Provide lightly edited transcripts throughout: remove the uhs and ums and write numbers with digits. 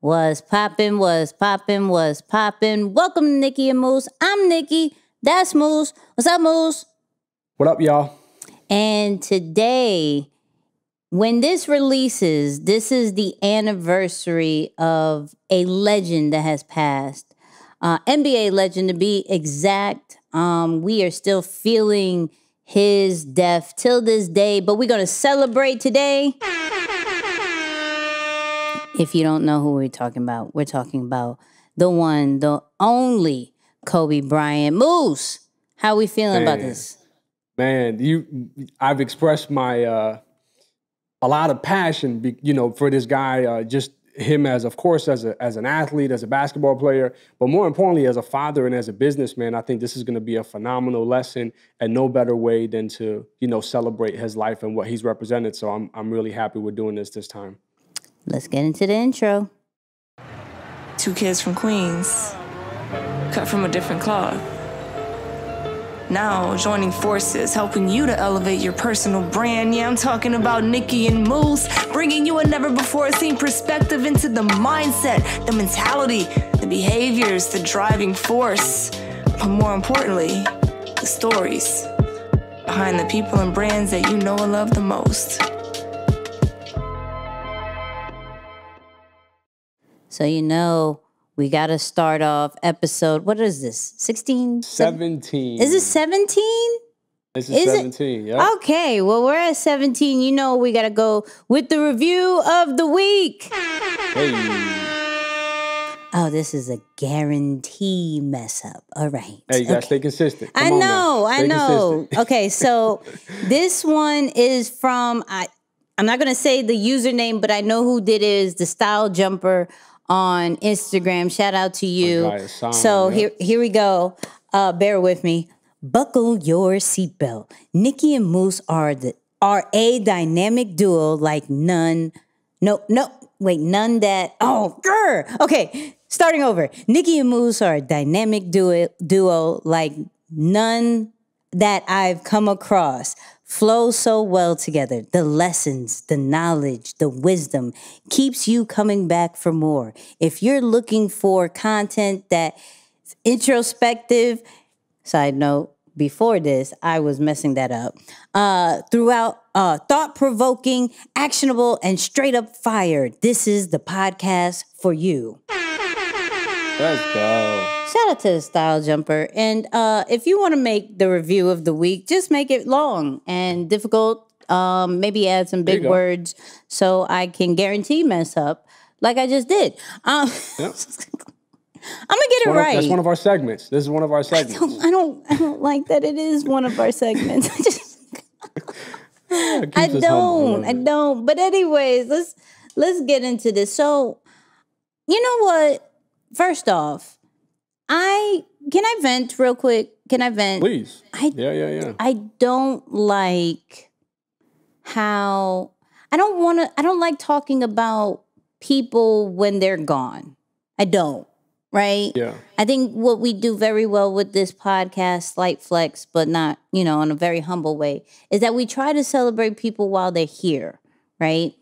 Was poppin', was poppin', was poppin'. Welcome to Nikki and Moose. I'm Nikki. That's Moose. What's up, Moose? What up, y'all? And today, when this releases, this is the anniversary of a legend that has passed. NBA legend, to be exact. We are still feeling his death till this day, but we're going to celebrate today. If you don't know who we're talking about the one, the only Kobe Bryant. Moose, how we feeling about this? Man, I've expressed my a lot of passion, for this guy. Just him as an athlete, as a basketball player, but more importantly, as a father and as a businessman. I think this is going to be a phenomenal lesson, and no better way than to celebrate his life and what he's represented. So I'm really happy we're doing this time. Let's get into the intro. Two kids from Queens, cut from a different cloth. Now joining forces, helping you to elevate your personal brand. Yeah, I'm talking about Nikki and Moose, bringing you a never-before-seen perspective into the mindset, the mentality, the behaviors, the driving force, but more importantly, the stories behind the people and brands that you know and love the most. So, we got to start off episode, what is this, 16? 17. Is it 17? This is 17, yeah. Okay, well, we're at 17. We got to go with the review of the week. Hey. Oh, this is a guarantee mess up. All right. Hey, you got to stay consistent. I know. Okay, so this one is from, I'm not going to say the username, but I know who did it, is the Style Jumper on Instagram. Shout out to you. So here we go. Bear with me. Buckle your seatbelt. Nikki and Moose are a dynamic duo like none. None that. Okay, starting over. Nikki and Moose are a dynamic duo like none that I've come across. Flow so well together. The lessons, the knowledge, the wisdom keeps you coming back for more. If you're looking for content that's introspective, side note, before this, I was messing that up, throughout thought-provoking, actionable, and straight up fire, this is the podcast for you. Let's go. Shout out to the Style Jumper. And if you want to make the review of the week, just make it long and difficult. Maybe add some big words so I can guarantee mess up like I just did. I'm going to get it right. That's one of our segments. This is one of our segments. I don't like that it is one of our segments. I don't. But anyways, let's get into this. So, you know what? First off, can I vent real quick? Can I vent? Please. Yeah. I don't like how I don't like talking about people when they're gone. I don't, right? Yeah. I think what we do very well with this podcast, slight flex, but not, in a very humble way, is that we try to celebrate people while they're here, right?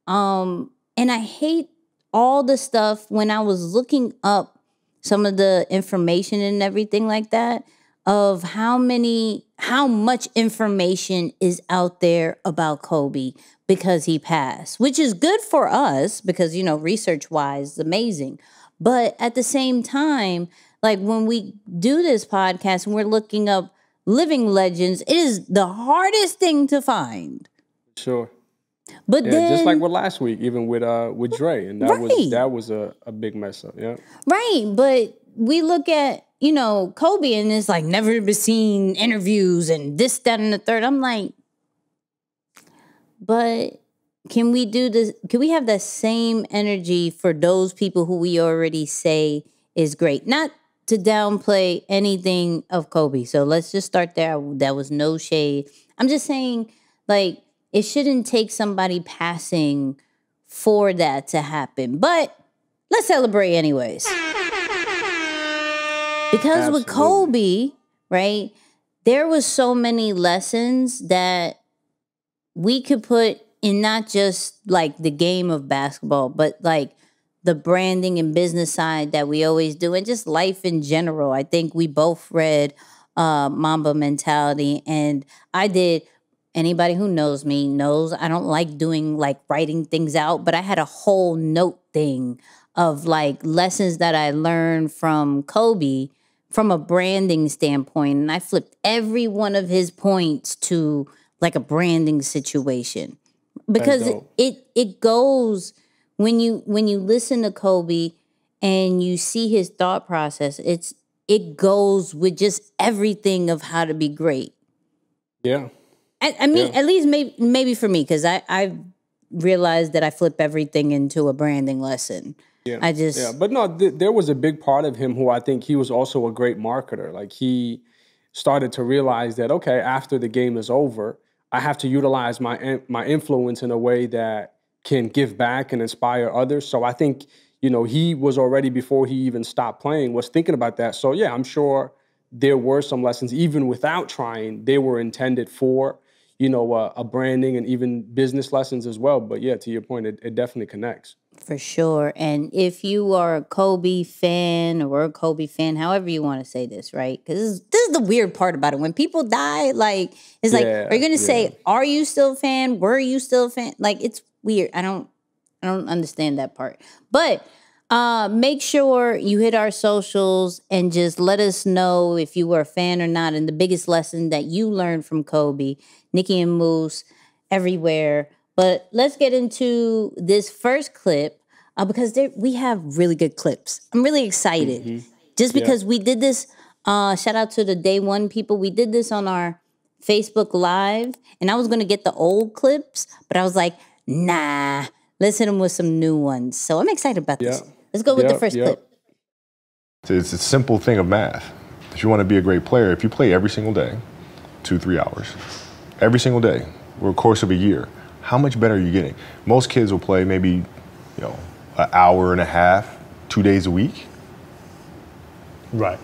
And I hate all the stuff when I was looking up some of the information and everything like that of how much information is out there about Kobe because he passed, which is good for us because, research wise, amazing. But at the same time, like when we do this podcast and we're looking up living legends, it is the hardest thing to find. Sure. But then, just like with last week, even with Dre, and that was a big mess up, yeah. Right, but we look at Kobe, and it's like never been seen interviews and this, that, and the third. I'm like, but can we do this? Can we have that same energy for those people who we already say is great? Not to downplay anything of Kobe. So let's just start there. That was no shade. I'm just saying, like, it shouldn't take somebody passing for that to happen. But let's celebrate anyways. Because Absolutely. With Kobe, right, there was so many lessons that we could put in not just like the game of basketball, but like the branding and business side that we always do, and just life in general. I think we both read Mamba Mentality, and I did. Anybody who knows me knows I don't like doing like writing things out, but I had a whole note thing of like lessons that I learned from Kobe from a branding standpoint. And I flipped every one of his points to like a branding situation because it goes when you listen to Kobe and you see his thought process, it goes with just everything of how to be great. Yeah. I mean, at least maybe for me, because I realized that I flip everything into a branding lesson. Yeah. But no, there was a big part of him who I think he was also a great marketer. Like he started to realize that, okay, after the game is over, I have to utilize my influence in a way that can give back and inspire others. So I think, he was already, before he even stopped playing, was thinking about that. So yeah, I'm sure there were some lessons, even without trying, they were intended for, a branding and even business lessons as well. But yeah, to your point, it definitely connects. For sure. And if you are a Kobe fan or a Kobe fan, however you want to say this, right? Because this is the weird part about it. When people die, like, it's like, are you going to say, are you still a fan? Were you still a fan? Like, it's weird. I don't understand that part. But make sure you hit our socials and just let us know if you were a fan or not. And the biggest lesson that you learned from Kobe, Nikki and Moose, everywhere. But let's get into this first clip because we have really good clips. I'm really excited. Just because we did this, shout out to the Day One people. We did this on our Facebook Live, and I was going to get the old clips, but I was like, nah, let's hit them with some new ones. So I'm excited about this. Let's go with the first clip. It's a simple thing of math. If you want to be a great player, if you play every single day, 2-3 hours, every single day, over the course of a year, how much better are you getting? Most kids will play maybe, an hour and a half, 2 days a week. Right.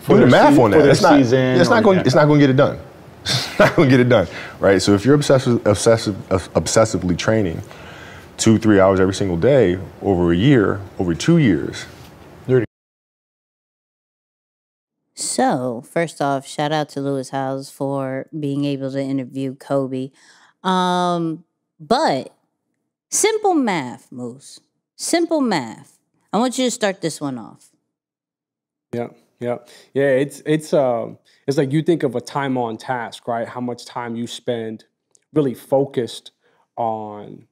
Do the math on that. It's not going to get it done. It's not going to get it done, right? So if you're obsessively training 2-3 hours every single day over a year, over 2 years. So, first off, shout out to Lewis Howes for being able to interview Kobe. But simple math, Moose. Simple math. I want you to start this one off. Yeah. It's like you think of a time on task, right? How much time you spend really focused on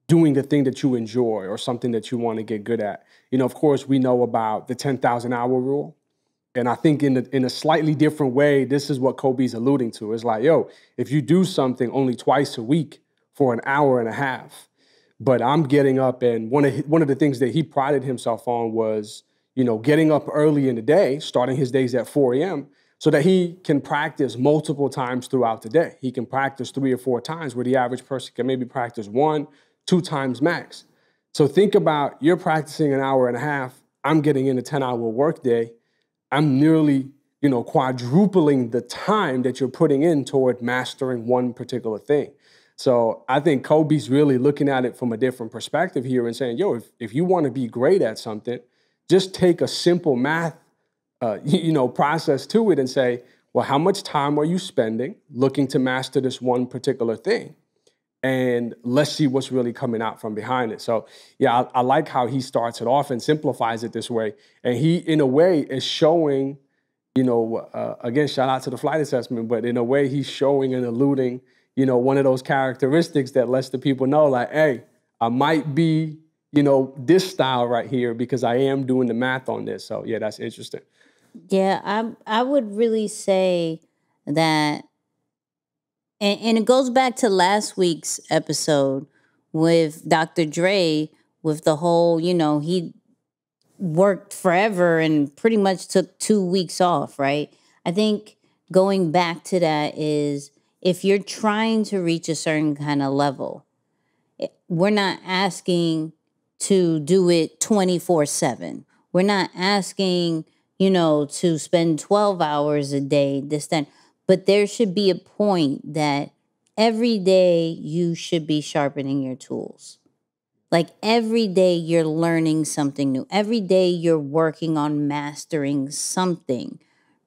doing the thing that you enjoy or something that you want to get good at. Of course, we know about the 10,000 hour rule. And I think in a slightly different way, this is what Kobe's alluding to. It's like, if you do something only twice a week for an hour and a half, but I'm getting up, and one of the things that he prided himself on was, getting up early in the day, starting his days at 4 a.m., so that he can practice multiple times throughout the day. He can practice 3 or 4 times, where the average person can maybe practice 1-2 times max. So think about, you're practicing an hour and a half, I'm getting in a 10-hour workday. I'm nearly, quadrupling the time that you're putting in toward mastering one particular thing. So I think Kobe's really looking at it from a different perspective here and saying, if you want to be great at something, just take a simple math, process to it and say, well, how much time are you spending looking to master this one particular thing? And let's see what's really coming out from behind it. So, yeah, I like how he starts it off and simplifies it this way. And he, in a way, is showing, again, shout out to the flight assessment, but in a way, he's showing and alluding, one of those characteristics that lets the people know, like, hey, I might be, this style right here because I am doing the math on this. So, yeah, that's interesting. Yeah, I would really say that. And it goes back to last week's episode with Dr. Dre, with the whole, he worked forever and pretty much took 2 weeks off, right? I think going back to that is, if you're trying to reach a certain kind of level, we're not asking to do it 24/7. We're not asking, to spend 12 hours a day, this, then. But there should be a point that every day you should be sharpening your tools. Like every day you're learning something new. Every day you're working on mastering something,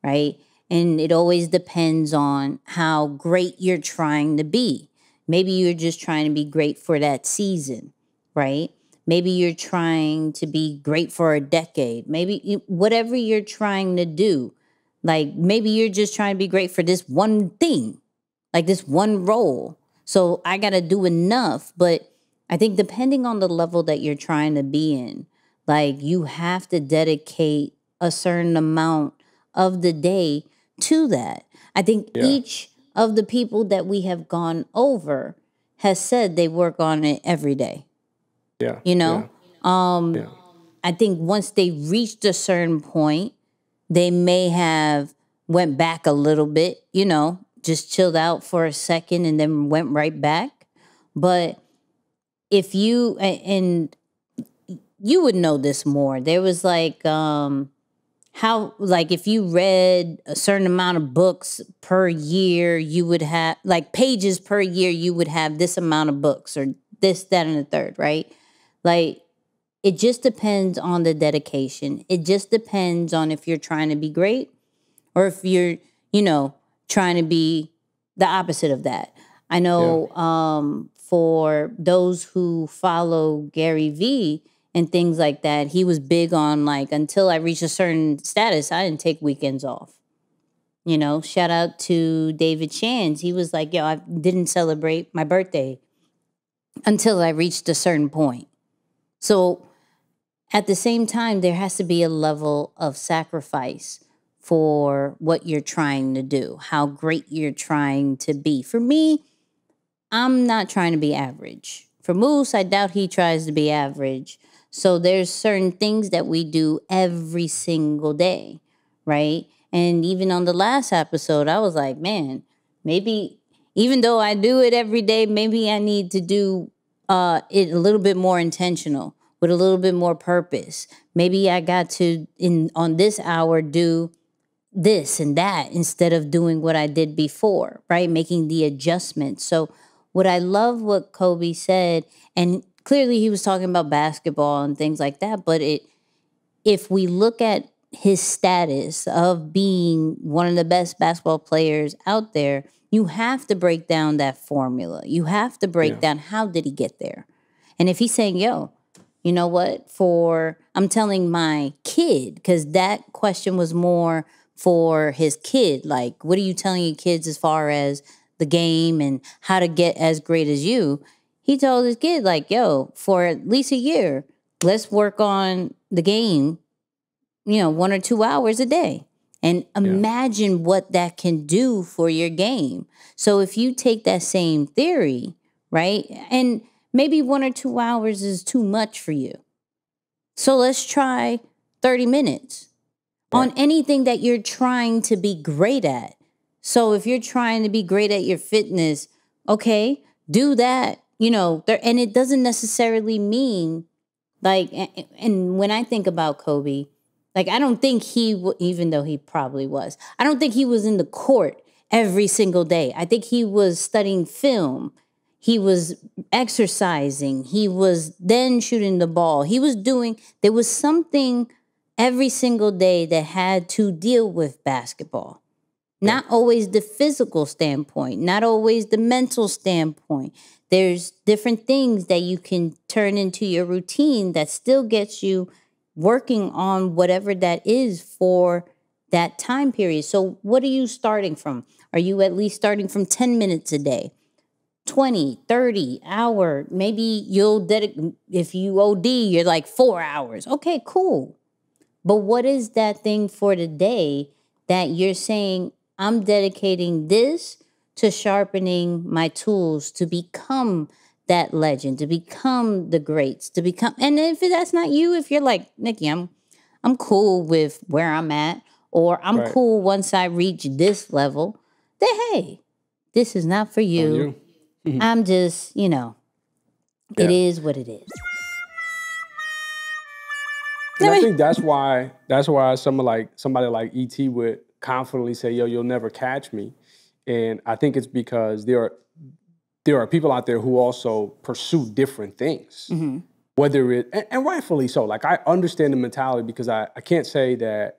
right? And it always depends on how great you're trying to be. Maybe you're just trying to be great for that season, right? Maybe you're trying to be great for a decade. Maybe whatever you're trying to do, like maybe you're just trying to be great for this one thing, like this one role. So I got to do enough. But I think depending on the level that you're trying to be in, like you have to dedicate a certain amount of the day to that. I think each of the people that we have gone over has said they work on it every day. Yeah. You know? I think once they reached a certain point, they may have went back a little bit, you know, just chilled out for a second and then went right back. But if you, and you would know this more, there was like, how, like, if you read a certain amount of books per year, you would have, like, pages per year, you would have this amount of books or this, that, and the third, right? Like, it just depends on the dedication. It just depends on if you're trying to be great or if you're, you know, trying to be the opposite of that. I know for those who follow Gary Vee and things like that, he was big on like, until I reach a certain status, I didn't take weekends off. You know, shout out to David Shands. He was like, yo, I didn't celebrate my birthday until I reached a certain point. So at the same time, there has to be a level of sacrifice for what you're trying to do, how great you're trying to be. For me, I'm not trying to be average. For Moose, I doubt he tries to be average. So there's certain things that we do every single day, right? And even on the last episode, I was like, man, maybe even though I do it every day, maybe I need to do it a little bit more intentional with a little bit more purpose. Maybe I got to, on this hour, do this and that instead of doing what I did before, right? Making the adjustments. So what I love what Kobe said, and clearly he was talking about basketball and things like that, but if we look at his status of being one of the best basketball players out there, you have to break down that formula. You have to break down how did he get there. And if he's saying, yo, you know what, I'm telling my kid, because that question was more for his kid, like, what are you telling your kids as far as the game and how to get as great as you? He told his kid, like, yo, for at least a year, let's work on the game, 1 or 2 hours a day. And imagine what that can do for your game. So if you take that same theory, right, and maybe 1 or 2 hours is too much for you. So let's try 30 minutes on anything that you're trying to be great at. So if you're trying to be great at your fitness, okay, do that, and it doesn't necessarily mean like, and when I think about Kobe, like, I don't think even though he probably was, I don't think he was in the court every single day. I think he was studying film. He was exercising. He was then shooting the ball. There was something every single day that had to deal with basketball. Not always the physical standpoint, not always the mental standpoint. There's different things that you can turn into your routine that still gets you working on whatever that is for that time period. So what are you starting from? Are you at least starting from 10 minutes a day? 20, 30 hour, maybe you'll dedicate, if you OD, you're like 4 hours. Okay, cool. But what is that thing for the day that you're saying, I'm dedicating this to sharpening my tools to become that legend, to become the greats, to become, and if that's not you, if you're like, Nikki, I'm cool with where I'm at, or I'm cool once I reach this level, then hey, this is not for you. I'm just, it is what it is. And I think that's why somebody like E.T. would confidently say, yo, you'll never catch me. And I think it's because there are people out there who also pursue different things. whether it, and rightfully so, like I understand the mentality because I can't say that,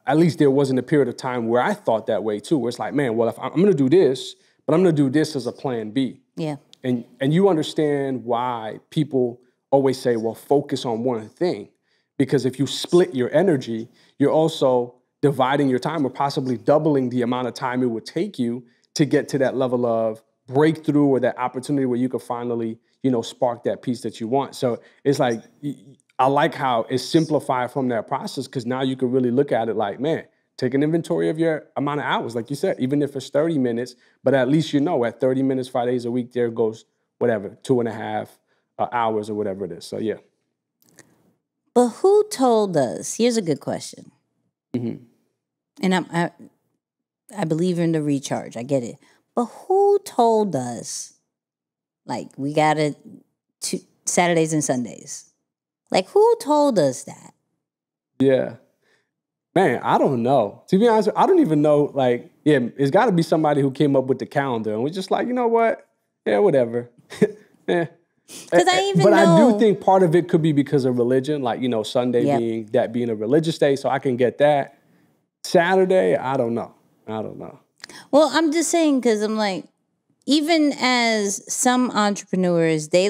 at least there wasn't a period of time where I thought that way too, where it's like, man, well, if I'm gonna do this, but I'm gonna do this as a plan B. Yeah. And you understand why people always say, well, focus on one thing. Because if you split your energy, you're also dividing your time or possibly doubling the amount of time it would take you to get to that level of breakthrough or that opportunity where you could finally, spark that piece that you want. So it's like, I like how it's simplified from that process because now you can really look at it like, man, take an inventory of your amount of hours, like you said, even if it's 30 minutes, but at least at 30 minutes, 5 days a week, there goes whatever, 2.5 hours or whatever it is. So, yeah. But who told us? Here's a good question. Mm-hmm. And I believe in the recharge. I get it. But who told us, like, we got it Saturdays and Sundays? Like, who told us that? Yeah. Man, I don't know. To be honest, I don't even know, like, it's got to be somebody who came up with the calendar. And we're just like, you know what? Yeah, whatever. Yeah. But I do think part of it could be because of religion, like, Sunday being a religious day, so I can get that. Saturday, I don't know. Well, I'm just saying because I'm like, even as some entrepreneurs, they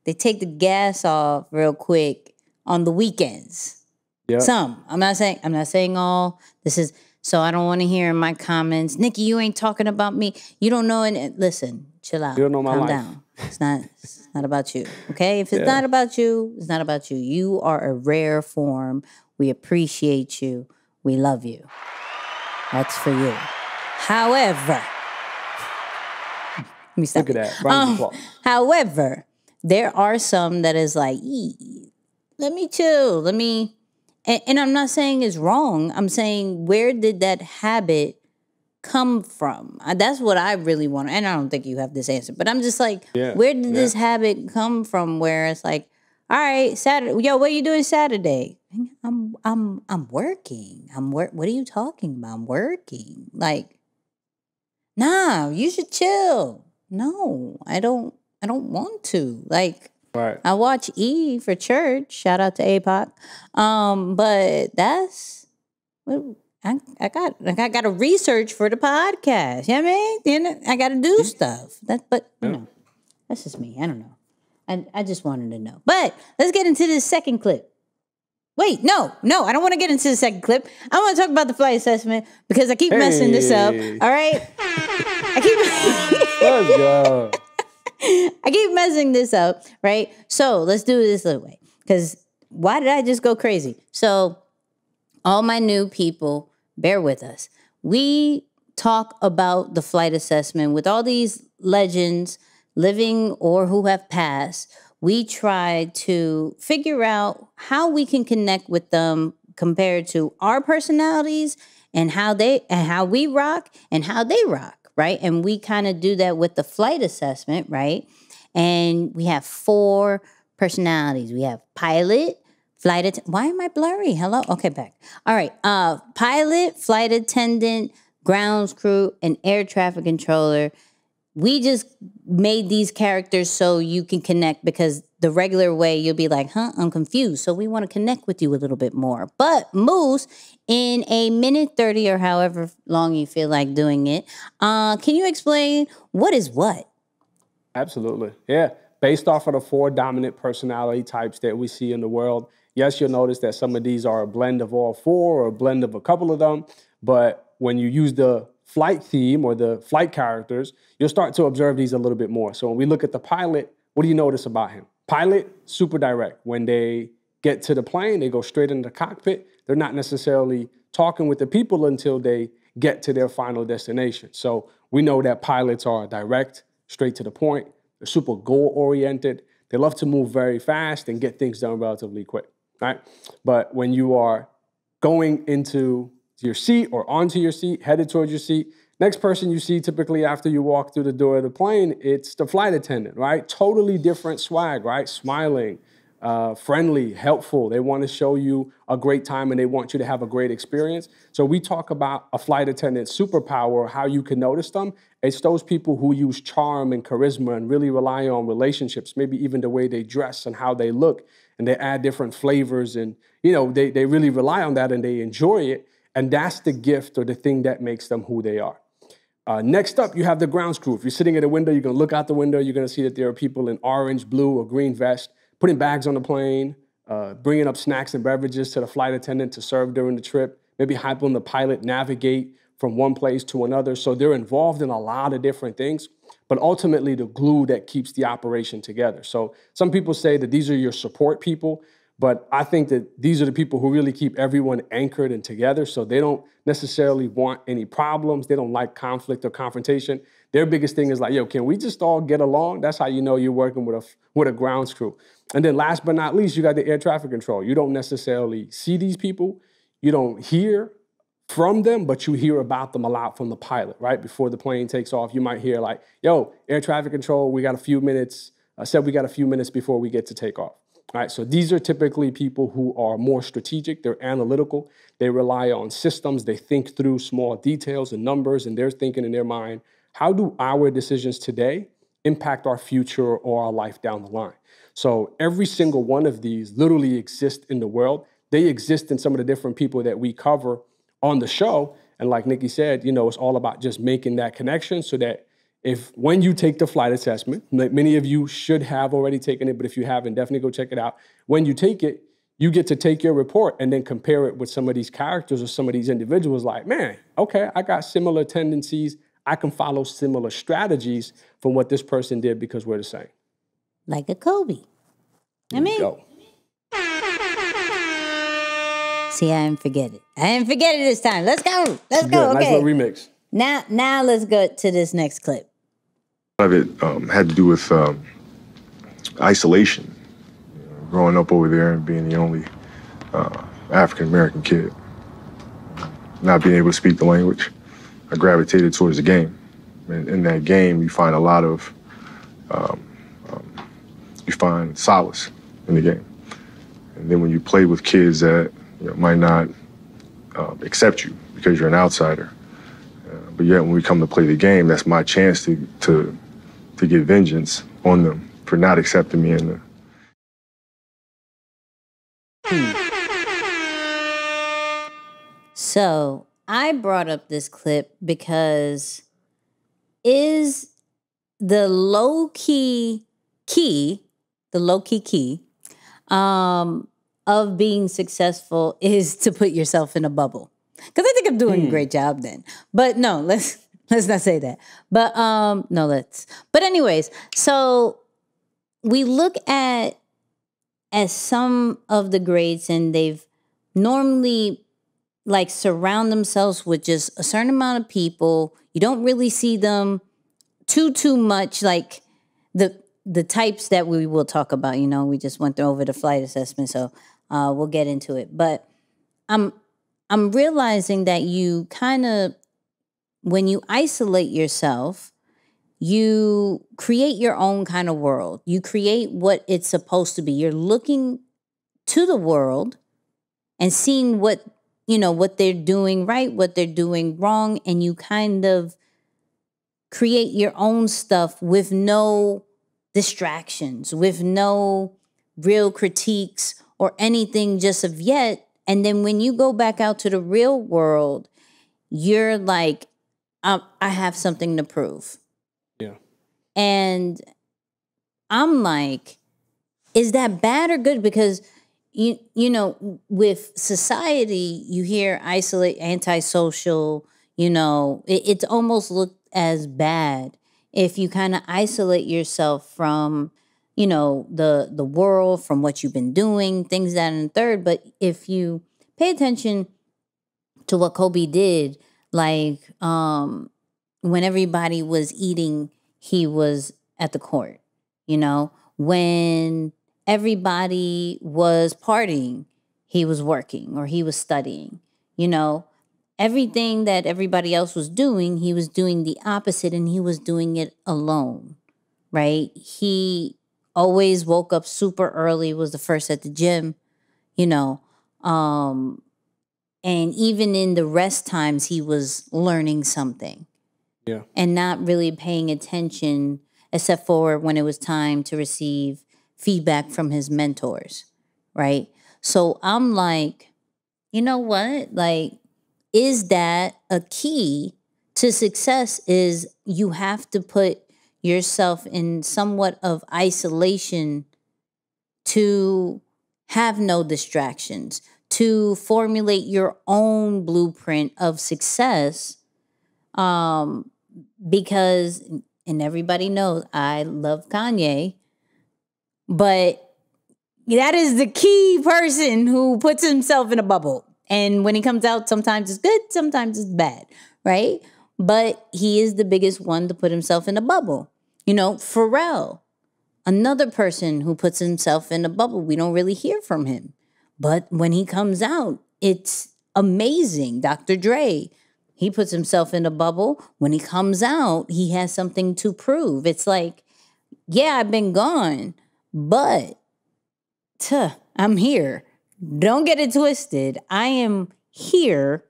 take the gas off real quick on the weekends. Yep. Some. I'm not saying all. This is so I don't want to hear in my comments, Nikki, you ain't talking about me. You don't know. And listen, chill out. You don't know my Calm life. down. It's not about you. Okay? If it's not about you, it's not about you. You are a rare form. We appreciate you. We love you. That's for you. However, let me stop. Look at that. Round of applause. However, there are some that is like, let me chill. And I'm not saying it's wrong. I'm saying, where did that habit come from? That's what I really want. And I don't think you have this answer, but I'm just like, where did this habit come from? Where it's like, all right, Saturday, yo, what are you doing Saturday? I'm working. What are you talking about? I'm working. Like, nah, you should chill. No, I don't want to. Like, right. I watch E for church. Shout out to APOC. But that's I got to research for the podcast. You know what I mean? I got to do stuff. That's just me. I don't know. I just wanted to know. But let's get into this second clip. Wait, no, I don't want to get into the second clip. I want to talk about the flight assessment because I keep messing this up. All right? Let's go. I keep messing this up, right? So let's do it this little way. Because why did I just go crazy? So all my new people, bear with us. We talk about the flight assessment with all these legends, living or who have passed. We try to figure out how we can connect with them compared to our personalities and how we rock and how they rock, right? And we kind of do that with the flight assessment, right? And we have 4 personalities. We have pilot, flight attendant. Why am I blurry? Hello? Okay, back. All right. Pilot, flight attendant, grounds crew, and air traffic controller. We just made these characters so you can connect because the regular way you'll be like, I'm confused. So we want to connect with you a little bit more. But Moose, in a minute 30 or however long you feel like doing it, can you explain what is what? Absolutely. Yeah. Based off of the 4 dominant personality types that we see in the world, yes, you'll notice that some of these are a blend of all 4 or a blend of a couple of them. But when you use the flight theme or the flight characters, you'll start to observe these a little bit more. So when we look at the pilot, what do you notice about him? Pilot, super direct. When they get to the plane, they go straight into the cockpit. They're not necessarily talking with the people until they get to their final destination. So we know that pilots are direct, straight to the point. They're super goal-oriented. They love to move very fast and get things done relatively quick, right? But when you are going into your seat or onto your seat, headed towards your seat, next person you see typically after you walk through the door of the plane, it's the flight attendant, right? Totally different swag, right? Smiling, friendly, helpful. They want to show you a great time and they want you to have a great experience. So we talk about a flight attendant superpower, how you can notice them. It's those people who use charm and charisma and really rely on relationships, maybe even the way they dress and how they look, and they add different flavors. And, they really rely on that and they enjoy it. And that's the gift or the thing that makes them who they are. Next up, you have the grounds crew. If you're sitting at a window, you're going to look out the window. You're going to see that there are people in orange, blue, or green vest putting bags on the plane, bringing up snacks and beverages to the flight attendant to serve during the trip, maybe helping the pilot navigate from one place to another. So they're involved in a lot of different things, but ultimately the glue that keeps the operation together. So some people say that these are your support people, but I think that these are the people who really keep everyone anchored and together. So they don't necessarily want any problems. They don't like conflict or confrontation. Their biggest thing is like, yo, can we just all get along? That's how you know you're working with a grounds crew. And then last but not least, you got the air traffic control. You don't necessarily see these people. You don't hear from them, but you hear about them a lot from the pilot, right? Before the plane takes off, you might hear like, yo, air traffic control, we got a few minutes. We got a few minutes before we get to take off. All right, so these are typically people who are more strategic. They're analytical. They rely on systems. They think through small details and numbers, and they're thinking in their mind, how do our decisions today impact our future or our life down the line? So every single one of these literally exists in the world. They exist in some of the different people that we cover on the show. And like Nikki said, it's all about just making that connection so that when you take the flight assessment, many of you should have already taken it, but if you haven't, definitely go check it out. When you take it, you get to take your report and then compare it with some of these characters or some of these individuals like, man, okay, I got similar tendencies. I can follow similar strategies from what this person did because we're the same. Like a Kobe. Go. See, I didn't forget it. This time. Let's go. Let's go. Okay. Nice little remix. Now let's go to this next clip. A lot of it had to do with isolation. Growing up over there and being the only African-American kid. Not being able to speak the language, I gravitated towards the game. And in that game, you find a lot of, you find solace in the game. And then when you play with kids that might not accept you because you're an outsider, but yet when we come to play the game, that's my chance to get vengeance on them for not accepting me in the. So I brought up this clip because is the low-key key of being successful is to put yourself in a bubble. Because I think I'm doing a great job then. But no, let's not say that. But no, let's. But anyways, so we look at some of the greats and they've normally like surround themselves with just a certain amount of people. You don't really see them too much like the types that we will talk about. We just went over the flight assessment, so we'll get into it. But I'm realizing that you kind of, when you isolate yourself, you create your own kind of world. You create what it's supposed to be. You're looking to the world and seeing what they're doing right, what they're doing wrong, and you kind of create your own stuff with no distractions, with no real critiques or anything just of yet. And then when you go back out to the real world, you're like, I have something to prove. Yeah. And I'm like, is that bad or good? Because with society, you hear isolate, antisocial, it's almost looked as bad if you kind of isolate yourself from, the world, from what you've been doing, things that and third. But if you pay attention to what Kobe did, like when everybody was eating, he was at the court, when everybody was partying, he was working or he was studying, everything that everybody else was doing, he was doing the opposite and he was doing it alone, right? He always woke up super early, was the first at the gym, you know. And even in the rest times, he was learning something. Yeah. And not really paying attention except for when it was time to receive feedback from his mentors, right? So I'm like, you know what? Like, is that a key to success? Is you have to put yourself in somewhat of isolation to have no distractions, to formulate your own blueprint of success. Because, and everybody knows I love Kanye, but that is the key person who puts himself in a bubble. And when he comes out, sometimes it's good, sometimes it's bad, right? But he is the biggest one to put himself in a bubble. You know, Pharrell, another person who puts himself in a bubble. We don't really hear from him. But when he comes out, it's amazing. Dr. Dre, he puts himself in a bubble. When he comes out, he has something to prove. It's like, yeah, I've been gone, but I'm here. Don't get it twisted. I am here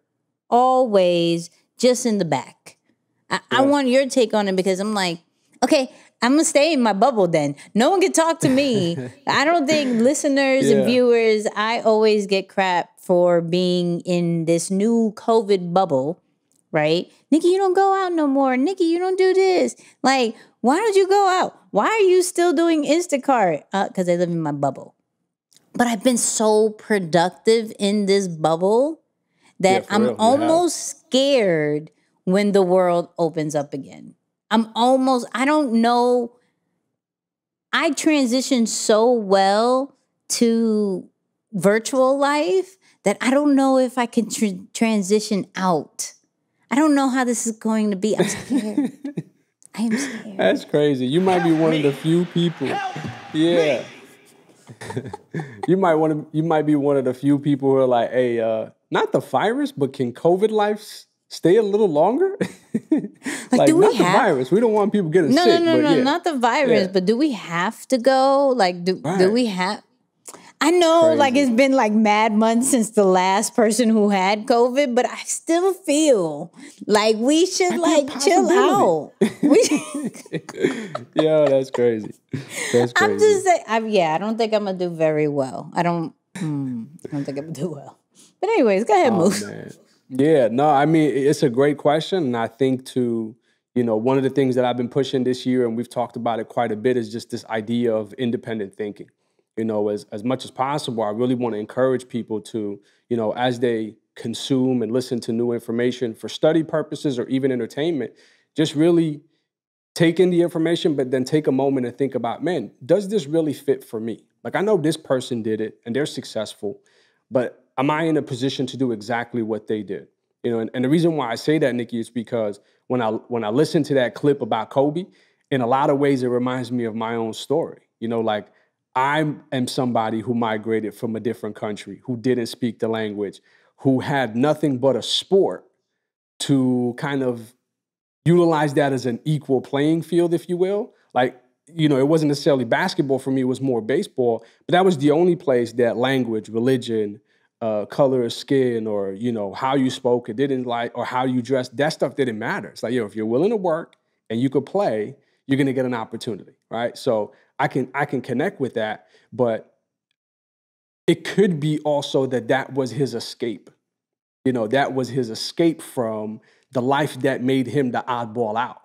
always, just in the back. I want your take on it because I'm like, okay, I'm going to stay in my bubble then. No one can talk to me. I don't think listeners and viewers, I always get crap for being in this new COVID bubble, right? Nikki, you don't go out no more. Nikki, you don't do this. Like, why don't you go out? Why are you still doing Instacart? Because I live in my bubble. But I've been so productive in this bubble that I'm almost scared when the world opens up again. I don't know. I transitioned so well to virtual life that I don't know if I can transition out. I don't know how this is going to be. I'm scared. I am scared. That's crazy. You might be one of the few people. Yeah. You might be one of the few people who are like, hey, not the virus, but can COVID life stay a little longer? Like do we not the virus. We don't want people getting sick. No, not the virus, but do we have to go? Like, do we have? I know, like, it's been like mad months since the last person who had COVID, but I still feel like we should like chill out. Yo, that's crazy. That's crazy. I'm just saying, I don't think I'm gonna do very well. I don't think I'm gonna do well. But anyways, go ahead, Moose. Man. Yeah, no, I mean, it's a great question. And I think one of the things that I've been pushing this year, and we've talked about it quite a bit, is just this idea of independent thinking. You know, as much as possible, I really want to encourage people to, as they consume and listen to new information for study purposes or even entertainment, just really take in the information, but then take a moment and think about, man, does this really fit for me? Like, I know this person did it and they're successful, but am I in a position to do exactly what they did? And the reason why I say that, Nikki, is because when I listen to that clip about Kobe, in a lot of ways, it reminds me of my own story. Like, I am somebody who migrated from a different country, who didn't speak the language, who had nothing but a sport to kind of utilize that as an equal playing field, if you will. Like, it wasn't necessarily basketball for me, it was more baseball, but that was the only place that language, religion, color of skin, or, how you spoke, it didn't like, or how you dressed, that stuff didn't matter. It's like, if you're willing to work and you could play, you're going to get an opportunity, right? So I can connect with that, but it could be also that was his escape. That was his escape from the life that made him the oddball out.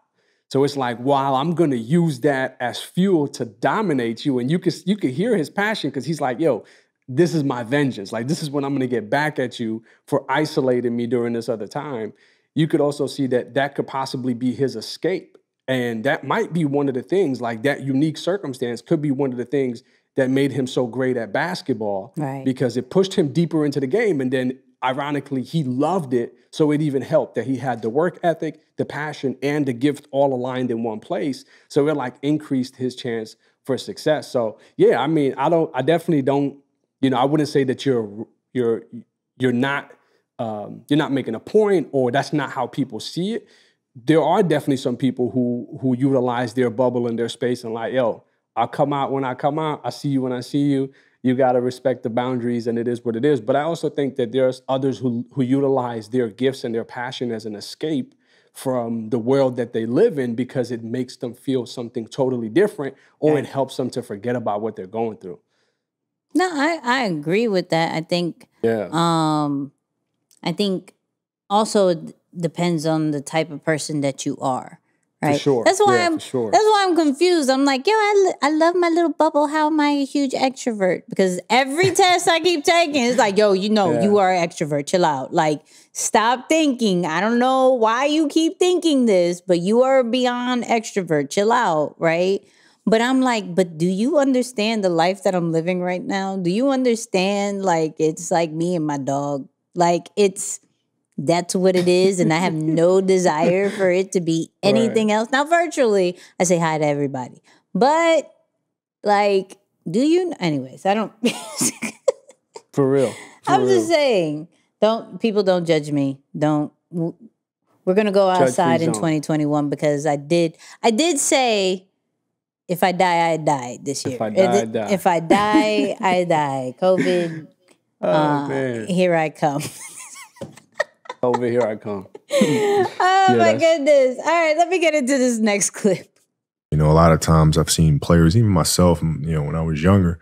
So it's like, while I'm going to use that as fuel to dominate you, and you could hear his passion, because he's like, yo, this is my vengeance. Like, this is when I'm going to get back at you for isolating me during this other time. You could also see that could possibly be his escape. And that might be one of the things, like that unique circumstance could be one of the things that made him so great at basketball, right? Because it pushed him deeper into the game. And then ironically, he loved it. So it even helped that he had the work ethic, the passion, and the gift all aligned in one place. So it like increased his chance for success. So yeah, I mean, I definitely don't, I wouldn't say that you're not making a point, or that's not how people see it. There are definitely some people who utilize their bubble and their space and like, yo, I'll come out when I come out. I see you when I see you. You got to respect the boundaries, and it is what it is. But I also think that there's others who utilize their gifts and their passion as an escape from the world that they live in because it makes them feel something totally different, or it helps them to forget about what they're going through. No, I agree with that. I think I think also it depends on the type of person that you are. Right. For sure. That's why for sure. That's why I'm confused. I'm like, yo, I love my little bubble. How am I a huge extrovert? Because every test I keep taking is like, yo, you are an extrovert. Chill out. Like, stop thinking. I don't know why you keep thinking this, but you are beyond extrovert. Chill out, right? But I'm like, but do you understand the life that I'm living right now? Do you understand? Like, it's like me and my dog. Like, that's what it is, and I have no desire for it to be anything else. Now, virtually, I say hi to everybody. But, like, do you? Anyways, I don't. For real. I'm just saying, people don't judge me. Don't. We're going to go outside in 2021 because I did say, if I die, I die this year. If I die, I die. If I die, I die. COVID, man. here I come. Over here I come. Oh, my goodness. All right, let me get into this next clip. You know, a lot of times I've seen players, even myself, you know, when I was younger,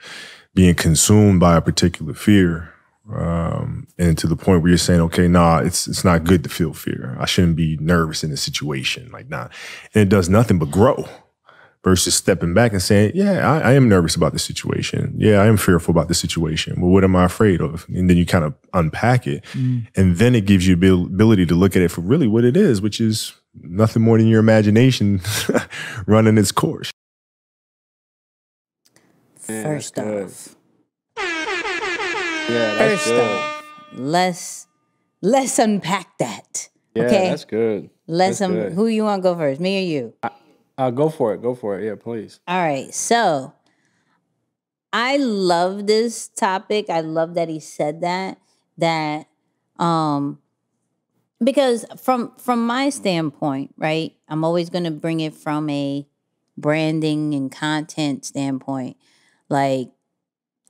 being consumed by a particular fear. And to the point where you're saying, okay, nah, it's not good to feel fear. I shouldn't be nervous in a situation like that. And it does nothing but grow. Versus stepping back and saying, yeah, I am nervous about the situation. Yeah, I am fearful about the situation. Well, what am I afraid of? And then you kind of unpack it. And then it gives you the ability to look at it for really what it is, which is nothing more than your imagination running its course. First off, let's unpack that. Yeah, okay? That's good. Who you want to go first, me or you? Go for it. Go for it. Yeah, please. All right. So I love this topic. I love that he said that because from my standpoint, right, I'm always going to bring it from a branding and content standpoint. Like,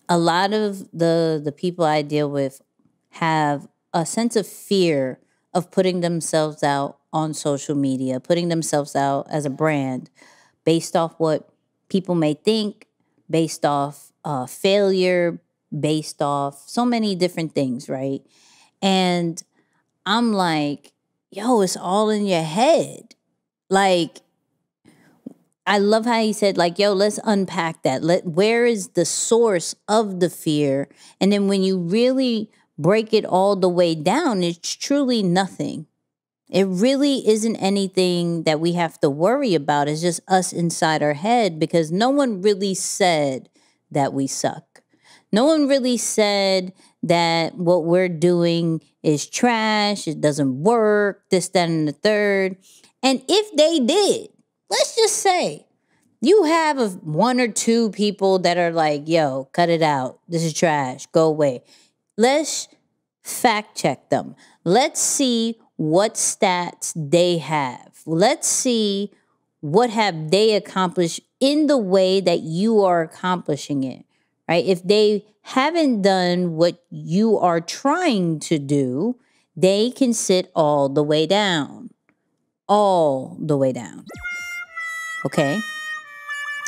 a lot of the people I deal with have a sense of fear of putting themselves out on social media, putting themselves out as a brand based off what people may think, based off failure, based off so many different things, right? And I'm like, yo, it's all in your head. Like, I love how he said, like, yo, let's unpack that. Where is the source of the fear? And then when you really break it all the way down, it's truly nothing. It really isn't anything that we have to worry about. It's just us inside our head because no one really said that we suck. No one really said that what we're doing is trash, it doesn't work, this, that, and the third. And if they did, let's just say you have one or two people that are like, yo, cut it out. This is trash. Go away. Let's fact check them. Let's see what stats they have. Let's see what have they accomplished in the way that you are accomplishing it, right? If they haven't done what you are trying to do, they can sit all the way down. All the way down. Okay?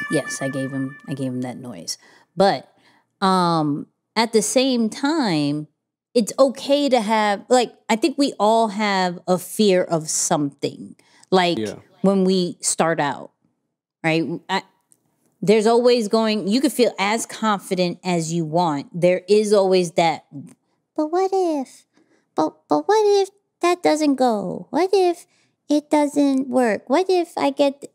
Yes, I gave him that noise. But at the same time, it's okay to have, like, I think we all have a fear of something. Like when we start out, right? There's always you could feel as confident as you want. There is always that, but what if? But what if that doesn't go? What if it doesn't work? What if I get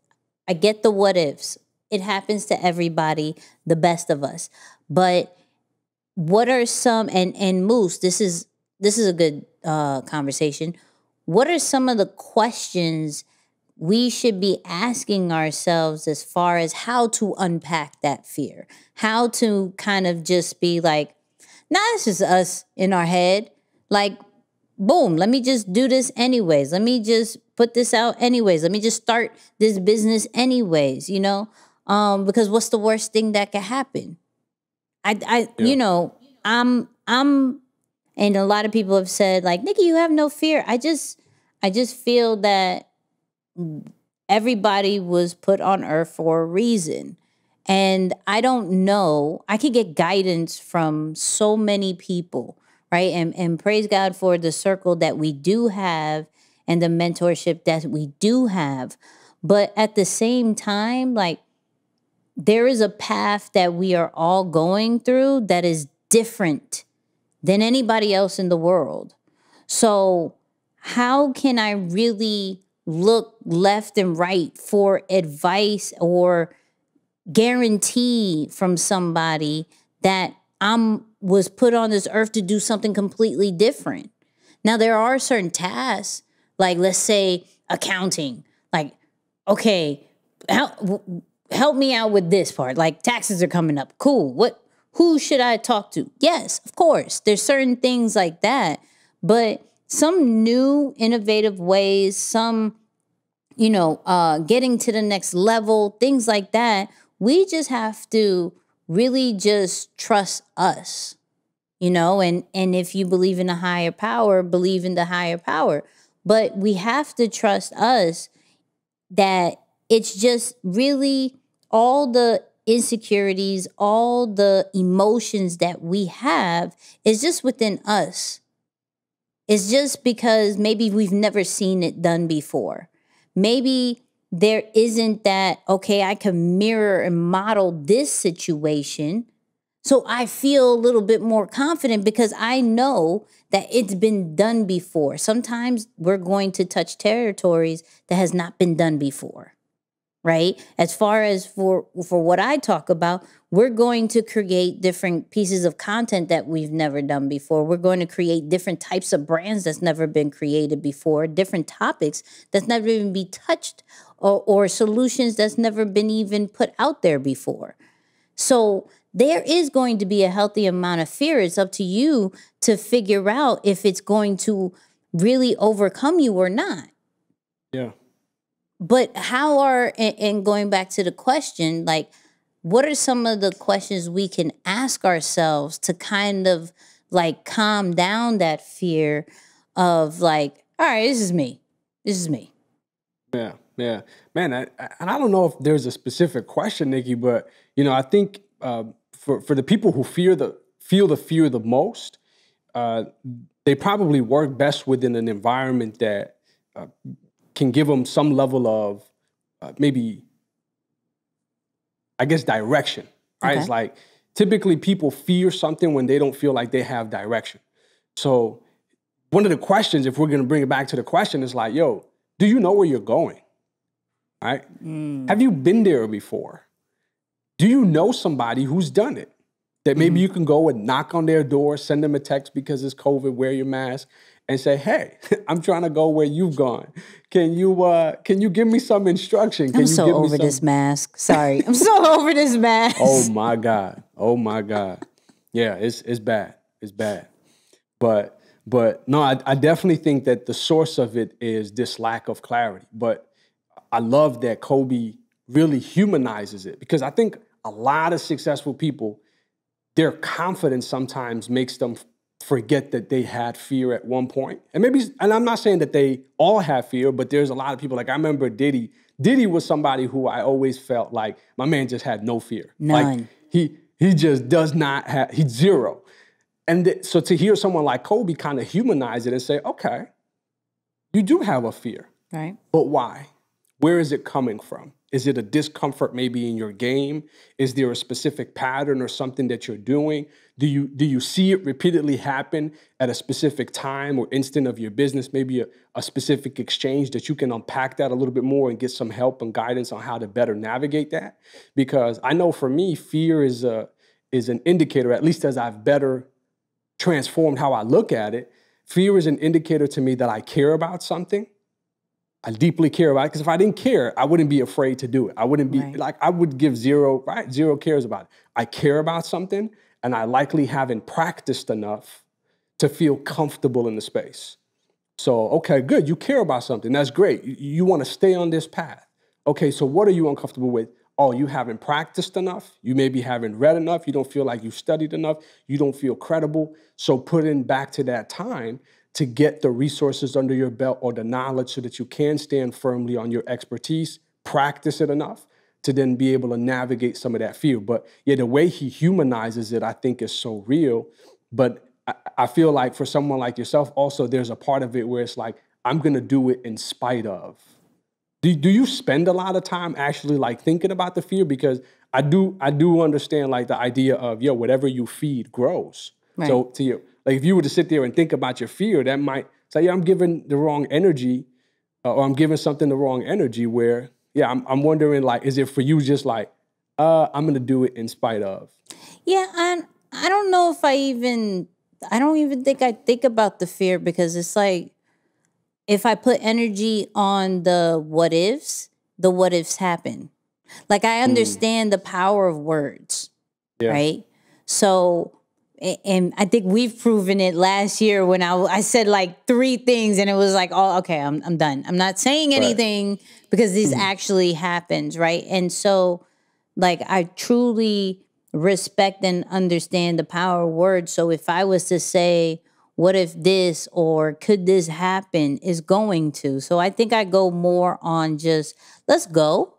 the what ifs? It happens to everybody, the best of us. But what are some, and Moose, this is a good conversation. What are some of the questions we should be asking ourselves as far as how to unpack that fear? How to kind of just be like, nah, it's just us in our head. Like, boom, let me just do this anyways. Let me just put this out anyways. Let me just start this business anyways, you know? because what's the worst thing that could happen? You know, I'm, and a lot of people have said, like, Nikki, you have no fear. I just feel that everybody was put on earth for a reason. And I don't know, I could get guidance from so many people, right? And praise God for the circle that we do have and the mentorship that we do have. But at the same time, like, there is a path that we are all going through that is different than anybody else in the world. So how can I really look left and right for advice or guarantee from somebody that was put on this earth to do something completely different? Now, there are certain tasks, like, let's say accounting, like, okay, help me out with this part. Like, taxes are coming up. Cool. Who should I talk to? Yes, of course. There's certain things like that, but some new innovative ways, some, getting to the next level, things like that. We just have to really just trust us, and if you believe in a higher power, believe in the higher power. But we have to trust us that it's just really all the insecurities, all the emotions that we have is just within us. It's just because maybe we've never seen it done before. Maybe there isn't that, okay, I can mirror and model this situation, so I feel a little bit more confident because I know that it's been done before. Sometimes we're going to touch territories that has not been done before, right? As far as for what I talk about, we're going to create different pieces of content that we've never done before. We're going to create different types of brands that's never been created before, different topics that's never even been touched, or solutions that's never been even put out there before. So there is going to be a healthy amount of fear. It's up to you to figure out if it's going to really overcome you or not. Yeah. But and going back to the question, like, what are some of the questions we can ask ourselves to kind of like calm down that fear of like, all right, this is me. Yeah. Yeah, man, and I don't know if there's a specific question, Nikki, but I think for the people who feel the fear the most, they probably work best within an environment that can give them some level of maybe, I guess, direction. Right? Okay. It's like typically people fear something when they don't feel like they have direction. So one of the questions, if we're going to bring it back to the question, is like, yo, do you know where you're going? Right? Have you been there before? Do you know somebody who's done it? That maybe you can go and knock on their door, send them a text because it's COVID, wear your mask, and say, hey, I'm trying to go where you've gone. Can you give me some instruction? I'm so over this mask. Sorry. I'm so over this mask. Oh my God. Yeah, it's bad. It's bad. But no, I definitely think that the source of it is this lack of clarity. But I love that Kobe really humanizes it, because I think a lot of successful people, their confidence sometimes makes them forget that they had fear at one point. And I'm not saying that they all have fear, but there's a lot of people, like I remember Diddy. Diddy was somebody who I always felt like my man just had no fear. None. Like he just does not have, he's zero. And so to hear someone like Kobe kind of humanize it and say, okay, you do have a fear. Right. But why? Where is it coming from? Is it a discomfort maybe in your game? Is there a specific pattern or something that you're doing? Do you see it repeatedly happen at a specific time or instant of your business, maybe a specific exchange that you can unpack that a little bit more and get some help and guidance on how to better navigate that? Because I know for me, fear is an indicator, at least as I've better transformed how I look at it. Fear is an indicator to me that I care about something. I deeply care about it, because if I didn't care, I wouldn't be afraid to do it. I wouldn't be I would give zero cares about it. I care about something, and I likely haven't practiced enough to feel comfortable in the space. So, okay, good. You care about something. That's great. You want to stay on this path. Okay, so what are you uncomfortable with? oh, you haven't practiced enough, you maybe haven't read enough, you don't feel like you studied enough, you don't feel credible. So put in back to that time to get the resources under your belt or the knowledge so that you can stand firmly on your expertise, practice it enough to then be able to navigate some of that fear. But yeah, the way he humanizes it, I think is so real. But I feel like for someone like yourself also, there's a part of it where it's like, I'm gonna do it in spite of. Do you spend a lot of time actually like thinking about the fear? Because I do understand like the idea of, whatever you feed grows. Right. So to you, like if you were to sit there and think about your fear, that might say, I'm giving the wrong energy or I'm giving something the wrong energy where, I'm wondering like, is it for you just like, I'm going to do it in spite of? Yeah, and I don't know if I don't even think I think about the fear because it's like, if I put energy on the what ifs happen. Like I understand the power of words, right? So, and I think we've proven it last year when I said like 3 things and it was like, oh, okay, I'm done. I'm not saying anything because this actually happens, right? And so like I truly respect and understand the power of words. So if I was to say, what if this or could this happen is going to. So I think I go more on just let's go.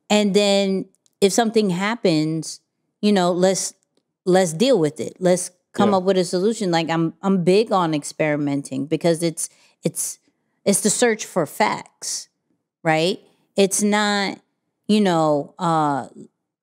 And then if something happens, let's deal with it. Let's come up with a solution. Like I'm big on experimenting because it's the search for facts, right? It's not,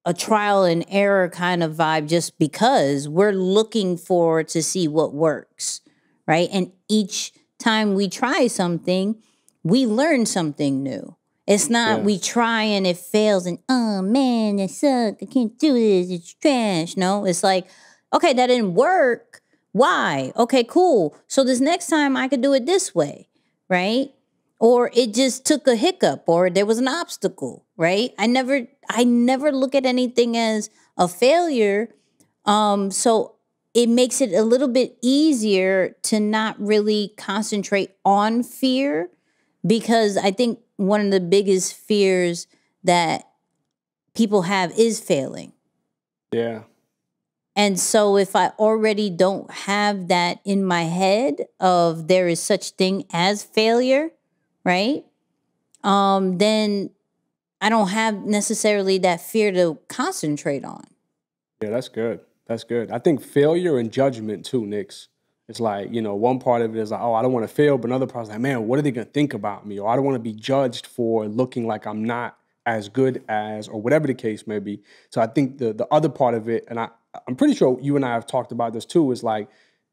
a trial and error kind of vibe just because we're looking forward to see what works, right? And each time we try something, we learn something new. It's not we try and it fails and, oh man, it sucked. I can't do this. It's trash. No, it's like, okay, that didn't work. Why? Okay, cool. So this next time I could do it this way, right? Or it just took a hiccup or there was an obstacle, right? I never look at anything as a failure. So it makes it a little bit easier to not really concentrate on fear because I think one of the biggest fears that people have is failing. Yeah. And so if I already don't have that in my head of there is such thing as failure, right? Then I don't have necessarily that fear to concentrate on. Yeah, that's good. That's good. I think failure and judgment too, Nix. It's like, one part of it is like, oh, I don't want to fail, but another part is like, man, what are they going to think about me? Or I don't want to be judged for looking like I'm not as good as, or whatever the case may be. So I think the other part of it, and I'm pretty sure you and I have talked about this too, is like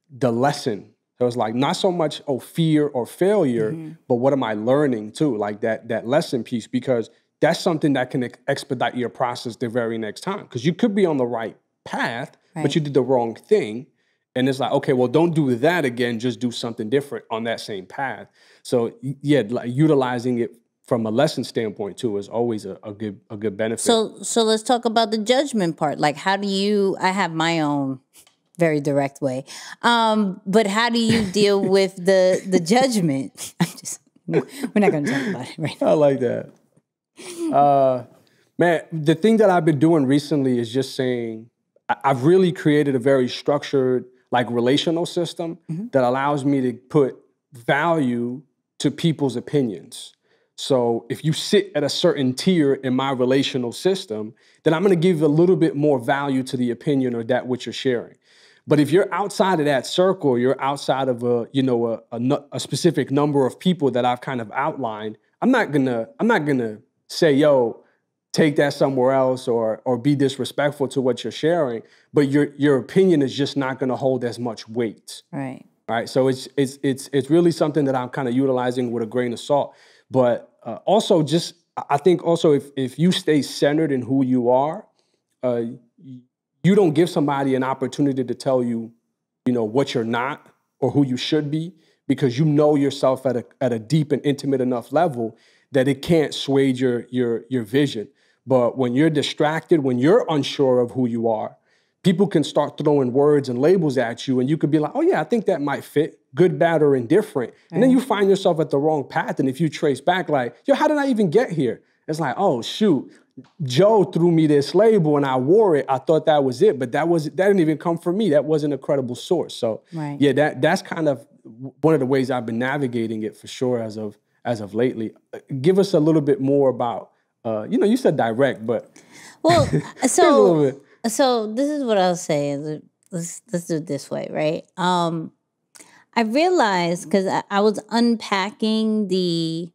the lesson. So it's like not so much, fear or failure, but what am I learning too? Like that lesson piece, because that's something that can expedite your process the very next time. Because you could be on the right path, but you did the wrong thing. And it's like, okay, well, don't do that again. Just do something different on that same path. So yeah, like utilizing it from a lesson standpoint too is always a good benefit. So let's talk about the judgment part. Like, I have my own very direct way, but how do you deal with the judgment? We're not going to talk about it right now. I like that. Man, the thing that I've been doing recently is just saying, I've really created a very structured, like relational system that allows me to put value to people's opinions. So if you sit at a certain tier in my relational system, then I'm going to give a little bit more value to the opinion or that which you're sharing. But if you're outside of that circle, you're outside of a specific number of people that I've kind of outlined, I'm not gonna say, yo, take that somewhere else or be disrespectful to what you're sharing, but your opinion is just not gonna hold as much weight. Right. Right. So it's really something that I'm kind of utilizing with a grain of salt. But also just, I think also if you stay centered in who you are, you don't give somebody an opportunity to tell you, what you're not or who you should be, because you know yourself at a deep and intimate enough level that it can't sway your vision. But when you're distracted, when you're unsure of who you are, people can start throwing words and labels at you, and you could be like, oh yeah, I think that might fit, good, bad, or indifferent. And then you find yourself at the wrong path. And if you trace back like, yo, how did I even get here? It's like, oh shoot, Joe threw me this label and I wore it. I thought that was it, but that didn't even come from me. That wasn't a credible source. So yeah, that's kind of one of the ways I've been navigating it for sure as of lately. Give us a little bit more about, you said direct, but well, a little bit. So this is what I'll say. Let's do it this way, right? I realized because I was unpacking the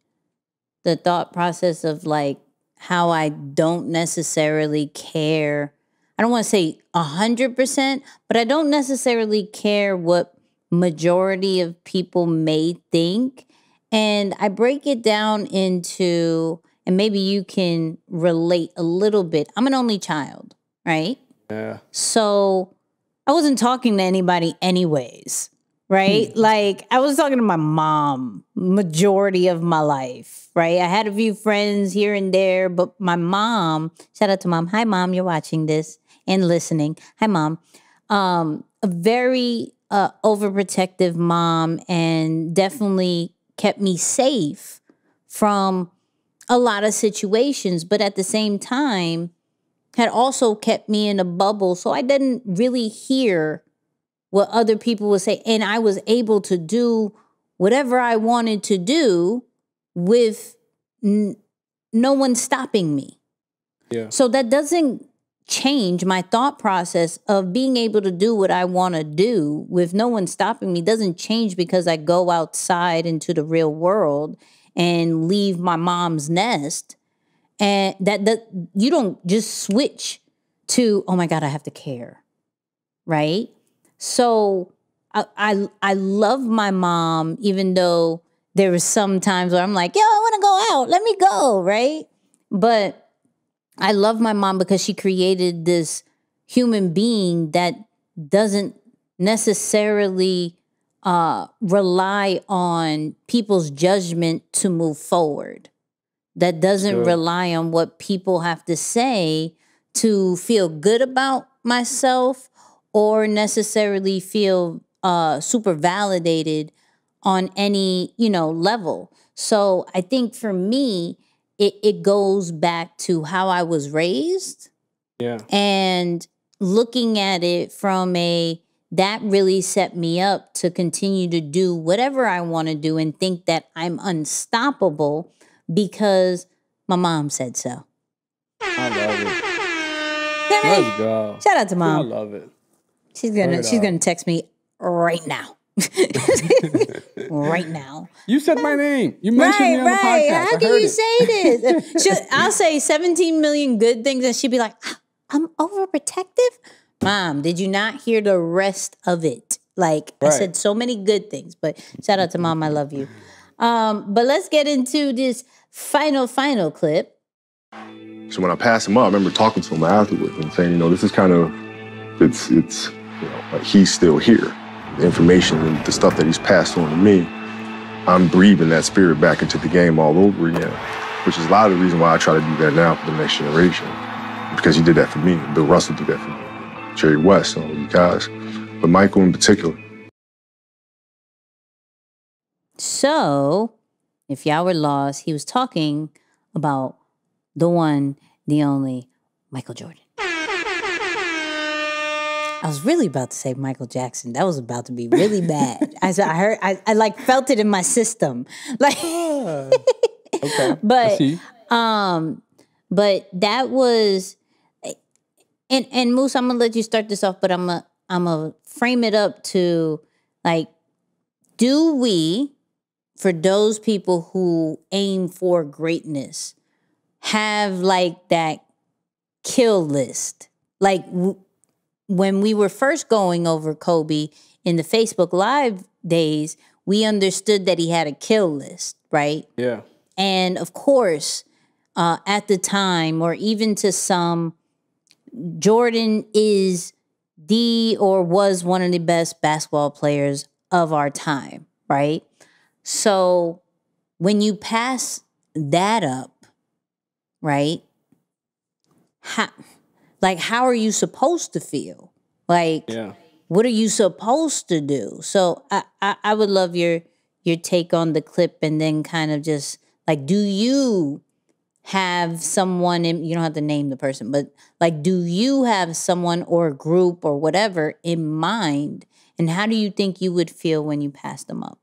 thought process of like how I don't necessarily care. I don't want to say 100%, but I don't necessarily care what majority of people may think. And I break it down into, and maybe you can relate a little bit. I'm an only child, right? Yeah. So I wasn't talking to anybody anyways, right? Like I was talking to my mom majority of my life, right? I had a few friends here and there, but my mom, shout out to mom. Hi, mom, you're watching this and listening. Hi, mom. A very overprotective mom and definitely kept me safe from a lot of situations, but at the same time had also kept me in a bubble. So I didn't really hear what other people would say. And I was able to do whatever I wanted to do with no one stopping me. Yeah. So that doesn't change my thought process of being able to do what I want to do with no one stopping me. Doesn't change because I go outside into the real world and leave my mom's nest. And that you don't just switch to, oh my God, I have to care, right? So I love my mom, even though there was some times where I'm like, yo, I want to go out, let me go, right? But I love my mom because she created this human being that doesn't necessarily rely on people's judgment to move forward. That doesn't rely on what people have to say to feel good about myself or necessarily feel super validated on any, level. So I think for me, it goes back to how I was raised. Yeah. And looking at it from that really set me up to continue to do whatever I want to do and think that I'm unstoppable because my mom said so. I love it. Right? Let's go. Shout out to mom. I love it. She's gonna text me right now. Right now. You said my name. You mentioned me on the podcast. How can you say this? I'll say 17 million good things and she'd be like, I'm overprotective? Mom, did you not hear the rest of it? Like I said so many good things, but shout out to mom, I love you. But let's get into this final clip. So when I passed him up, I remember talking to him afterwards and saying, this is kind of, it's like he's still here. The information and the stuff that he's passed on to me, I'm breathing that spirit back into the game all over again, which is a lot of the reason why I try to do that now for the next generation, because he did that for me. Bill Russell did that for me. Jerry West, all you guys, but Michael in particular. So, if y'all were lost, he was talking about the one, the only, Michael Jordan. I was really about to say Michael Jackson. That was about to be really bad. I like felt it in my system. Like, okay. But that was, and Moose, I'm gonna let you start this off, but I'm gonna frame it up to like, do we, for those people who aim for greatness, have like that kill list? Like when we were first going over Kobe in the Facebook Live days, we understood that he had a kill list, right? Yeah. And of course, at the time, or even to some, Jordan is or was one of the best basketball players of our time, right? So when you pass that up, right? How are you supposed to feel? Like, what are you supposed to do? So I would love your take on the clip and then kind of just like, do you have someone in, you don't have to name the person, but like, do you have someone or a group or whatever in mind? And how do you think you would feel when you pass them up?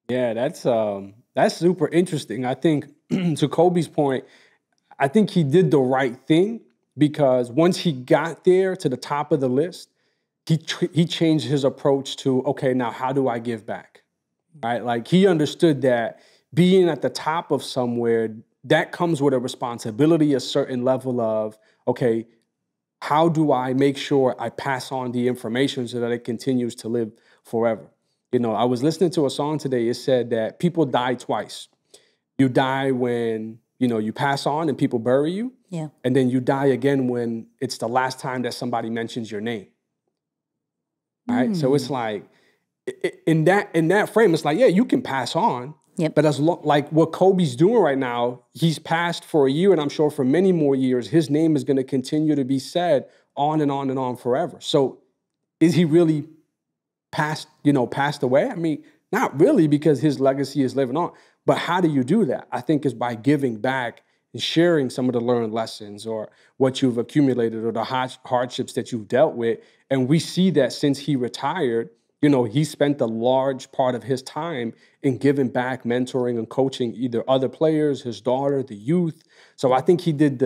Yeah, that's super interesting. I think to Kobe's point, I think he did the right thing because once he got there to the top of the list, he changed his approach to, okay, now how do I give back? Right? Like he understood that being at the top of somewhere, that comes with a responsibility, a certain level of, okay, how do I make sure I pass on the information so that it continues to live forever? You know, I was listening to a song today. It said that people die twice. You die when, you know, you pass on and people bury you. Yeah. And then you die again when it's the last time that somebody mentions your name. Right? So it's like, in that frame, it's like, yeah, you can pass on. Yep. But like what Kobe's doing right now, he's passed for a year, and I'm sure for many more years, his name is going to continue to be said on and on and on forever. So is he really passed away? I mean, not really, because his legacy is living on. But how do you do that? I think is by giving back and sharing some of the learned lessons or what you've accumulated or the hardships that you've dealt with. And we see that since he retired, you know, he spent a large part of his time in giving back, mentoring and coaching either other players, his daughter, the youth. So I think he did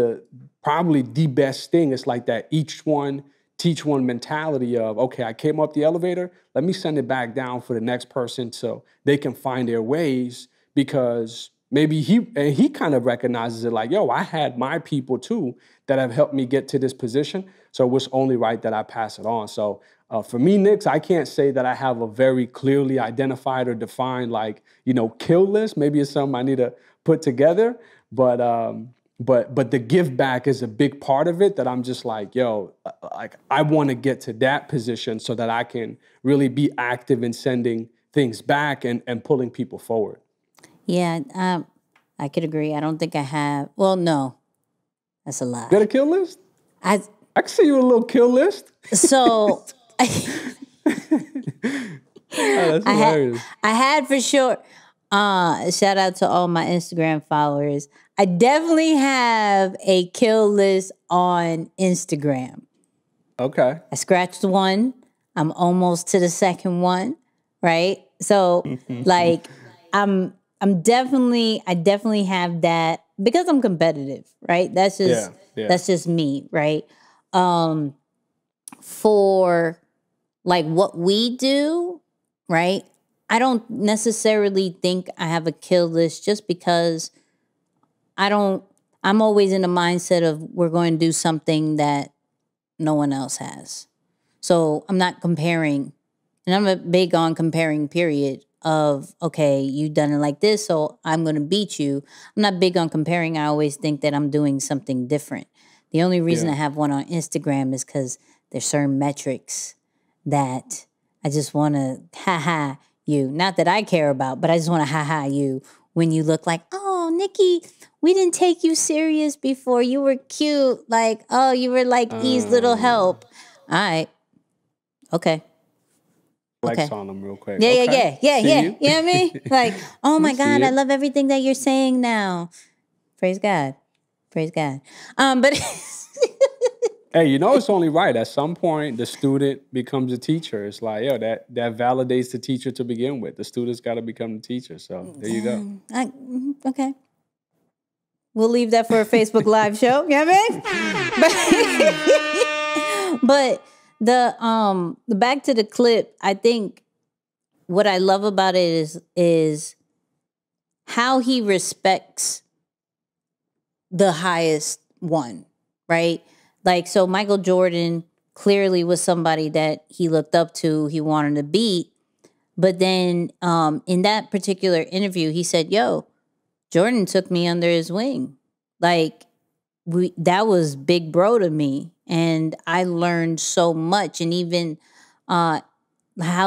probably the best thing. It's like that each one, teach one mentality of, okay, I came up the elevator, let me send it back down for the next person so they can find their ways, because maybe he kind of recognizes it like, yo, I had my people too that have helped me get to this position. So it was only right that I pass it on. So for me, Knicks, I can't say that I have a very clearly identified or defined, like, you know, kill list. Maybe it's something I need to put together. But the give back is a big part of it that I'm just like, yo, like I want to get to that position so that I can really be active in sending things back and pulling people forward. Yeah, I could agree. I don't think I have. Well, no, that's a lie. You got a kill list? I can see you a little kill list. So that's hilarious. I had for sure. Shout out to all my Instagram followers. I definitely have a kill list on Instagram. Okay. I scratched one. I'm almost to the second one, right? So like I definitely have that because I'm competitive, right? That's just that's just me, right? For like what we do, right? I don't necessarily think I have a kill list just because I'm always in the mindset of we're going to do something that no one else has. So I'm not comparing, and I'm a big on comparing, period, of, okay, you've done it like this, so I'm going to beat you. I'm not big on comparing. I always think that I'm doing something different. The only reason I have one on Instagram is because there's certain metrics that I just want to ha-ha you. Not that I care about, but I just want to ha-ha you when you look like, oh, Nikki, we didn't take you serious before. You were cute. Like, oh, you were like E's little help. All right. Okay. Flex on them real quick. Yeah. You You know what I mean? Like, oh my God, I it. love everything that you're saying now. Praise God. But hey, you know it's only right. At some point, the student becomes a teacher. It's like, yo, that validates the teacher to begin with. The student's got to become the teacher. So there you go. Okay. We'll leave that for a Facebook Live show. You know what I mean? But the back to the clip, I think what I love about it is how he respects the highest one, right? Like, so Michael Jordan clearly was somebody that he looked up to, he wanted to beat. But then in that particular interview, he said, yo, Jordan took me under his wing. Like, that was big bro to me. And I learned so much. And even how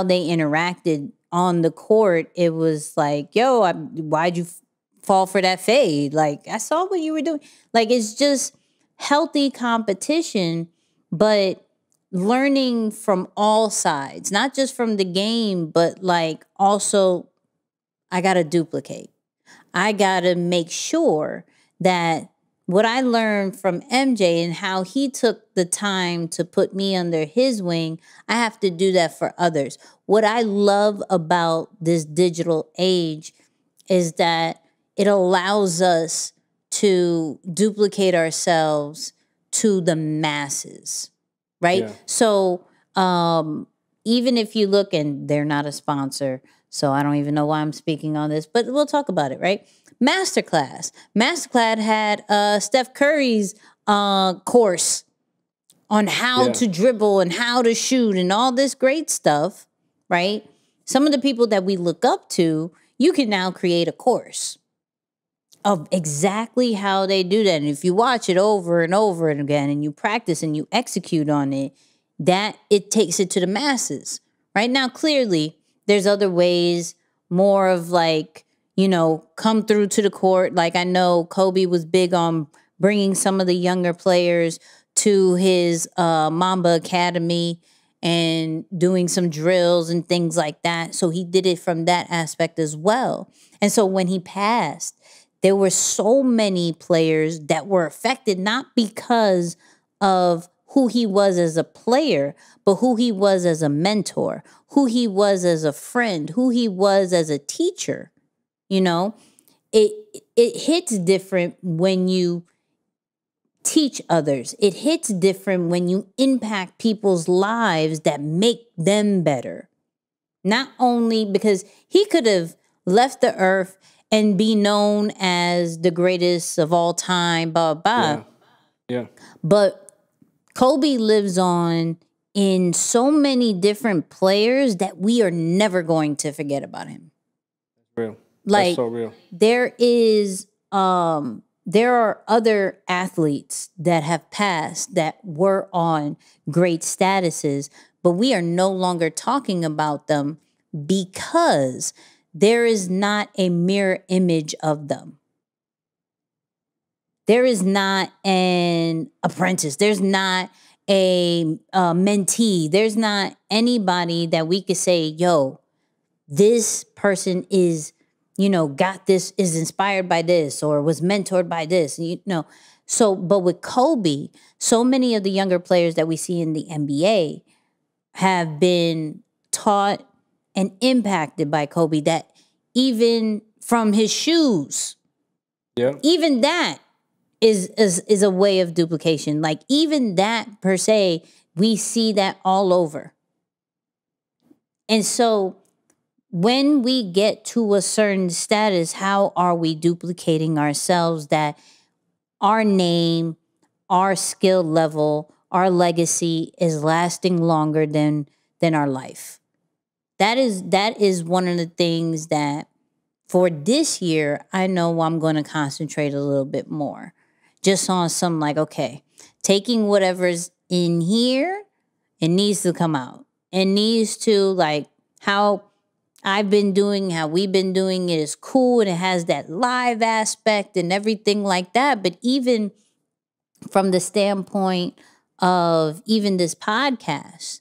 they interacted on the court, it was like, yo, why'd you fall for that fade? Like, I saw what you were doing. Like, it's just healthy competition, but learning from all sides, not just from the game, but like also I got to duplicate. I got to make sure that what I learned from MJ and how he took the time to put me under his wing, I have to do that for others. What I love about this digital age is that it allows us to duplicate ourselves to the masses, right? Yeah. So even if you look, and they're not a sponsor, so I don't even know why I'm speaking on this, but we'll talk about it, right? Masterclass had Steph Curry's course on how to dribble and how to shoot and all this great stuff, right? Some of the people that we look up to, you can now create a course of exactly how they do that. And if you watch it over and over and again and you practice and you execute on it, that it takes it to the masses. Right now, clearly, there's other ways, more of like, you know, come through to the court. Like I know Kobe was big on bringing some of the younger players to his Mamba Academy and doing some drills and things like that. So he did it from that aspect as well. And so when he passed, there were so many players that were affected, not because of who he was as a player, but who he was as a mentor, who he was as a friend, who he was as a teacher. You know, it hits different when you teach others. It hits different when you impact people's lives that make them better. Not only because he could have left the earth and be known as the greatest of all time, blah, blah. Yeah. But Kobe lives on in so many different players that we are never going to forget about him. Real. Like, that's so real. There are other athletes that have passed that were on great statuses, but we are no longer talking about them because there is not a mirror image of them. There is not an apprentice. There's not a mentee. There's not anybody that we could say, yo, this person is, you know, got this, is inspired by this or was mentored by this, you know. So, but with Kobe, so many of the younger players that we see in the NBA have been taught and impacted by Kobe, that even from his shoes, even that is a way of duplication. Like even that per se, we see that all over. And so when we get to a certain status, how are we duplicating ourselves that our name, our skill level, our legacy is lasting longer than our life? That is one of the things that for this year, I know I'm going to concentrate a little bit more. Just on some like, okay, taking whatever's in here, it needs to come out. It needs to, like, how I've been doing, how we've been doing it is cool and it has that live aspect and everything like that. But even from the standpoint of even this podcast,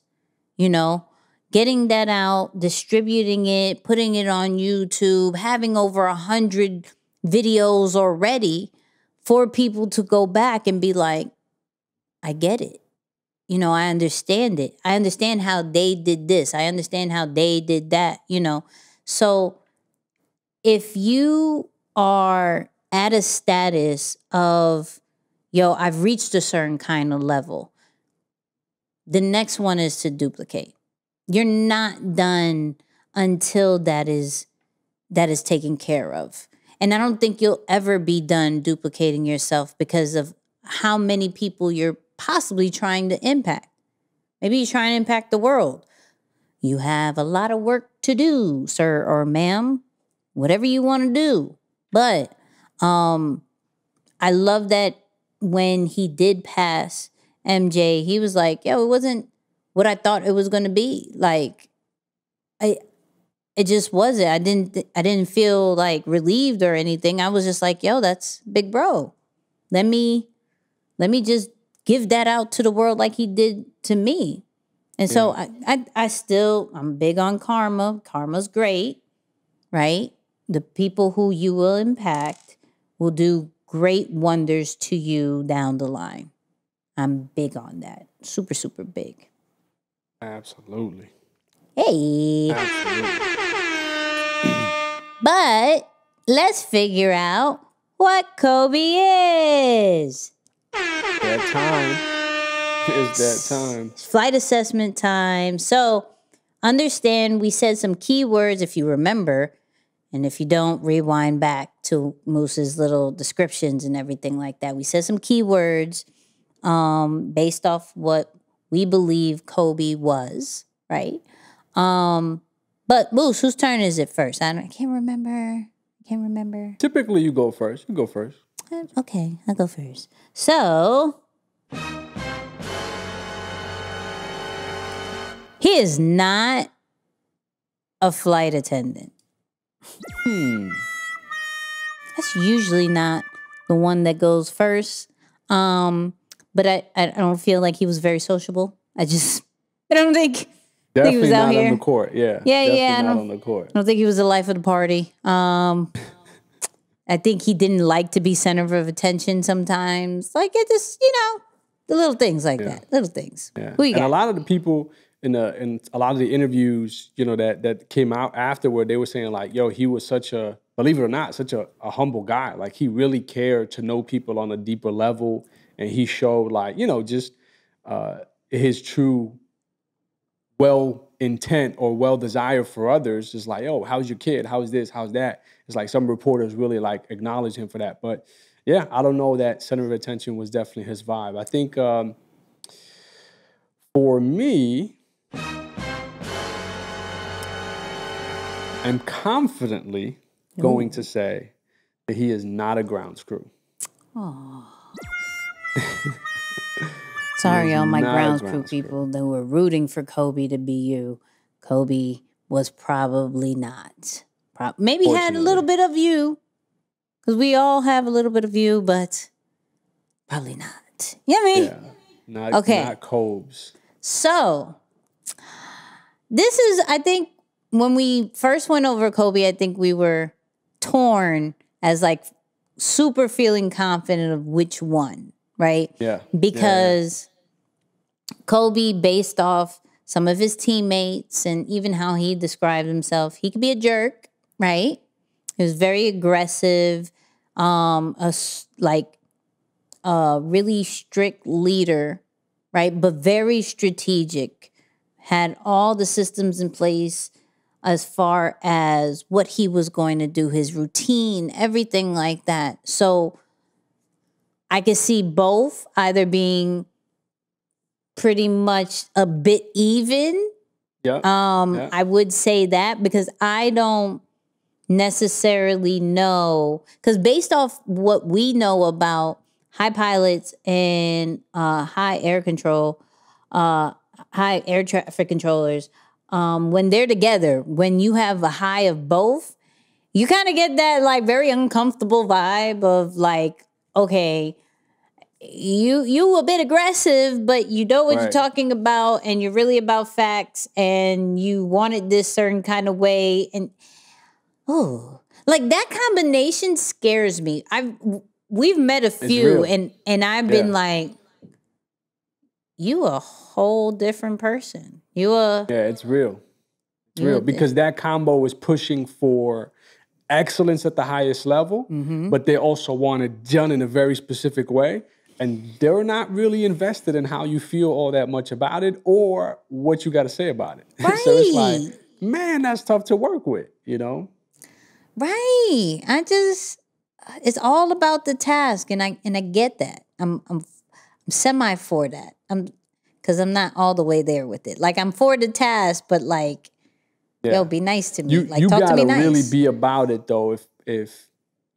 you know, getting that out, distributing it, putting it on YouTube, having over 100 videos already for people to go back and be like, I get it. You know, I understand it. I understand how they did this. I understand how they did that, you know. So if you are at a status of, yo, I've reached a certain kind of level, the next one is to duplicate. You're not done until that is taken care of. And I don't think you'll ever be done duplicating yourself because of how many people you're possibly trying to impact. Maybe you're trying to impact the world. You have a lot of work to do, sir or ma'am, whatever you want to do. But I love that when he did pass MJ, he was like, yo, it wasn't what I thought it was going to be. Like, it just wasn't. I didn't feel like relieved or anything. I was just like, yo, that's big bro. Let me just give that out to the world like he did to me. And so I'm big on karma. Karma's great, right? The people who you will impact will do great wonders to you down the line. I'm big on that. Super, super big. Absolutely. Hey. Absolutely. But let's figure out what Kobe is. That time is that time. It's flight assessment time. So understand we said some keywords if you remember. And if you don't, rewind back to Moose's little descriptions and everything like that. We said some keywords based off what we believe Kobe was, right? But Moose, whose turn is it first? I can't remember. Typically, you go first. You go first. Okay, I'll go first. So, he is not a flight attendant. That's usually not the one that goes first. But I don't feel like he was very sociable. I don't think Definitely he was not out here on the court. Yeah. Yeah. Definitely not on the court. I don't think he was the life of the party. I think he didn't like to be center of attention sometimes. Like it just, the little things like that. Little things. Yeah. Who you And got? a lot of the people in a lot of the interviews, that came out afterward, they were saying like, yo, he was such a, believe it or not, such a humble guy. Like he really cared to know people on a deeper level. And he showed like, just his true well intent or well desire for others. Is like, oh, how's your kid? How's this? How's that? It's like some reporters really like acknowledge him for that. But yeah, I don't know, that center of attention was definitely his vibe. I think for me, I'm confidently going to say that he is not a grounds crew. Sorry, all my not a grounds grounds crew people that were rooting for Kobe to be you. Kobe was probably not. Maybe had a little bit of you, because we all have a little bit of you, but probably not. You know what I mean? Yeah, not Cobes. So, this is, I think, when we first went over Kobe, I think we were torn as like super feeling confident of which one, right? Yeah. Because Kobe, based off some of his teammates and even how he described himself, he could be a jerk, right? He was very aggressive, a really strict leader, right? But very strategic, had all the systems in place as far as what he was going to do, his routine, everything like that. So I could see both either being pretty much a bit even. Yeah. I would say that because I don't necessarily know, because based off what we know about high pilots and high air traffic controllers, when they're together, when you have a high of both, you kind of get that like very uncomfortable vibe of like, okay, you a bit aggressive, but you know what you're talking about, and you're really about facts, and you want it this certain kind of way, and like that combination scares me. We've met a few, and I've been like, you a whole different person. It's real. It's real because that combo is pushing for excellence at the highest level, but they also want it done in a very specific way. And they're not really invested in how you feel all that much about it or what you got to say about it. Right. So it's like, man, that's tough to work with, Right. It's all about the task, and I get that. I'm semi for that. Because I'm not all the way there with it. Like I'm for the task, but like, yo, be nice to me. You talk to me nice. You gotta really be about it though. If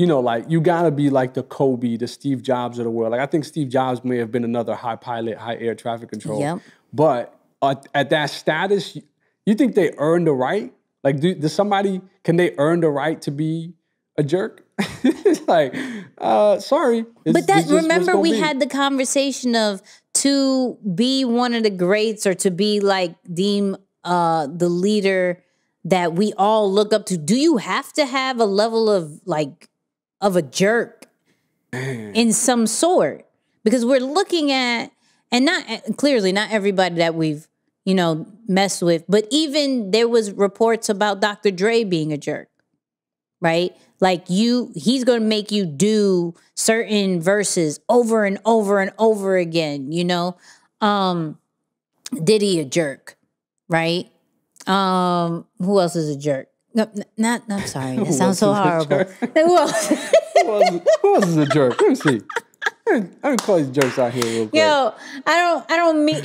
like you gotta be like the Kobe, the Steve Jobs of the world. Like I think Steve Jobs may have been another high pilot, high air traffic control. Yep. But at that status, you think they earned the right? Like, can they earn the right to be a jerk? It's like, sorry. Remember we had the conversation of to be one of the greats or to be like deem the leader that we all look up to. Do you have to have a level of like of a jerk in some sort, because we're looking at, and not clearly not everybody that we've, messed with, but even there was reports about Dr. Dre being a jerk, right? Like he's going to make you do certain verses over and over and over again, Diddy a jerk, right? Who else is a jerk? No, I'm sorry. That sounds so horrible. Who else? Who else is a jerk? Let me see. I'm gonna call these jerks out here real quick. Yo, I don't mean.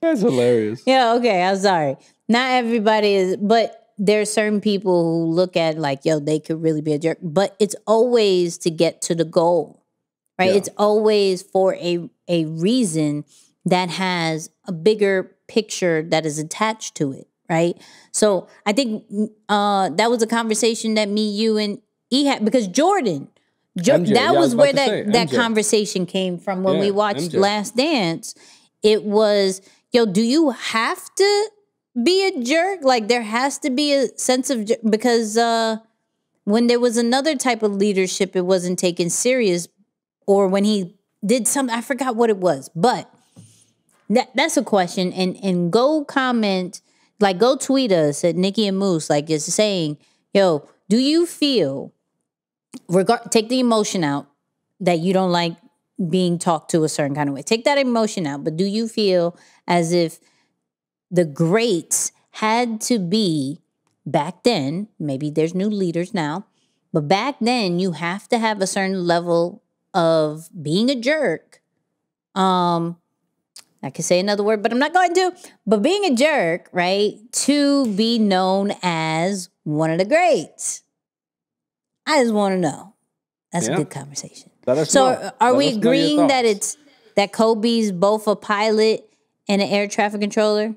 That's hilarious. Yeah, okay, I'm sorry. Not everybody is, but there's certain people who look at like, yo, they could really be a jerk. But it's always to get to the goal, right? Yeah. It's always for a reason that has a bigger picture that is attached to it, right? So I think that was a conversation that me, you, and E had, because Jordan, that was where that conversation came from when we watched Last Dance. It was, yo, do you have to be a jerk? Like there has to be a sense of, because when there was another type of leadership, it wasn't taken serious, or when he did something, I forgot what it was, but that's a question. And go comment, like go tweet us at Nikki and Moose, like it's saying, yo, do you feel, take the emotion out that you don't like being talked to a certain kind of way. Take that emotion out, but do you feel as if the greats had to be, back then, maybe there's new leaders now, but back then you have to have a certain level of being a jerk. I could say another word, but I'm not going to. But being a jerk, right, to be known as one of the greats. I just want to know. That's a good conversation. So are we agreeing that Kobe's both a pilot and an air traffic controller?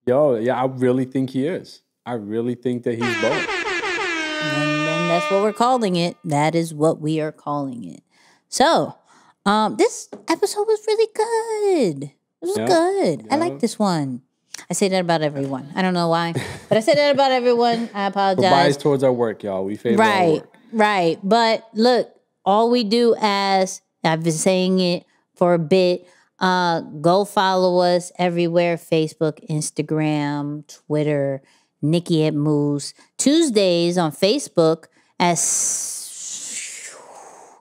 Yo, yeah, I really think he is. I really think that he's both. And that's what we're calling it. That is what we are calling it. So this episode was really good. It was good. I like this one. I say that about everyone. I don't know why, but I say that about everyone. I apologize. We're biased towards our work, y'all. We favor our work. Right. But look, all we do, as I've been saying it for a bit, go follow us everywhere: Facebook, Instagram, Twitter, Nikki at Moose. Tuesdays on Facebook, as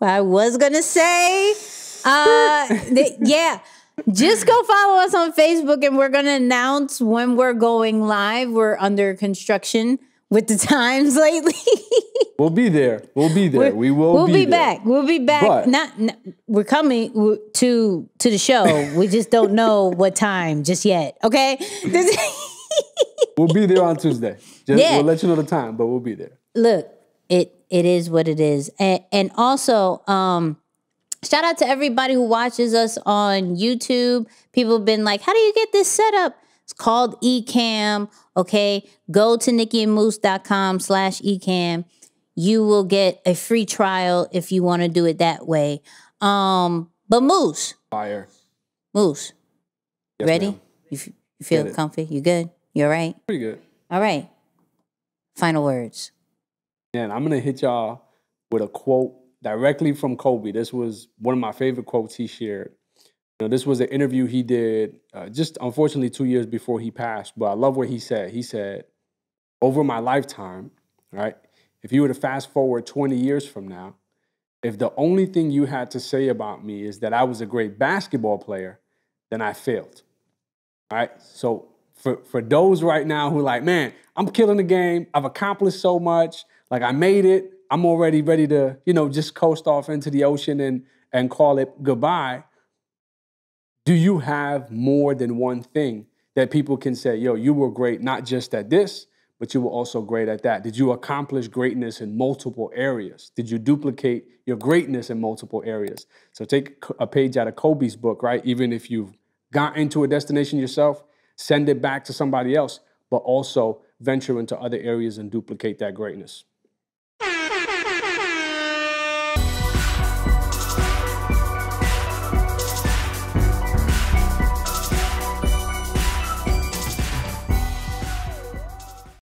I was going to say, just go follow us on Facebook, and we're going to announce when we're going live. We're under construction with the times lately. We'll be there. We'll be there. We'll be back. We'll be back. But we're coming to the show. We just don't know what time just yet. Okay. We'll be there on Tuesday. We'll let you know the time, but we'll be there. Look, it is what it is, and also shout out to everybody who watches us on YouTube. People have been like, "How do you get this set up?" It's called Ecamm. Okay, go to nickyandmoose.com/Ecamm. You will get a free trial if you want to do it that way. But Moose. Fire. Moose. Yes, ready? Ma'am. You feel comfy? You good? You all right? Pretty good. All right. Final words. And I'm going to hit y'all with a quote directly from Kobe. This was one of my favorite quotes he shared. This was an interview he did just unfortunately 2 years before he passed. But I love what he said. He said, over my lifetime, right? If you were to fast forward 20 years from now, if the only thing you had to say about me is that I was a great basketball player, then I failed. All right? So for those right now who are like, man, I'm killing the game. I've accomplished so much. Like, I made it. I'm already ready to, just coast off into the ocean and call it goodbye. Do you have more than one thing that people can say, yo, you were great, not just at this, but you were also great at that? Did you accomplish greatness in multiple areas? Did you duplicate your greatness in multiple areas? So take a page out of Kobe's book, right? Even if you've got into a destination yourself, send it back to somebody else, but also venture into other areas and duplicate that greatness.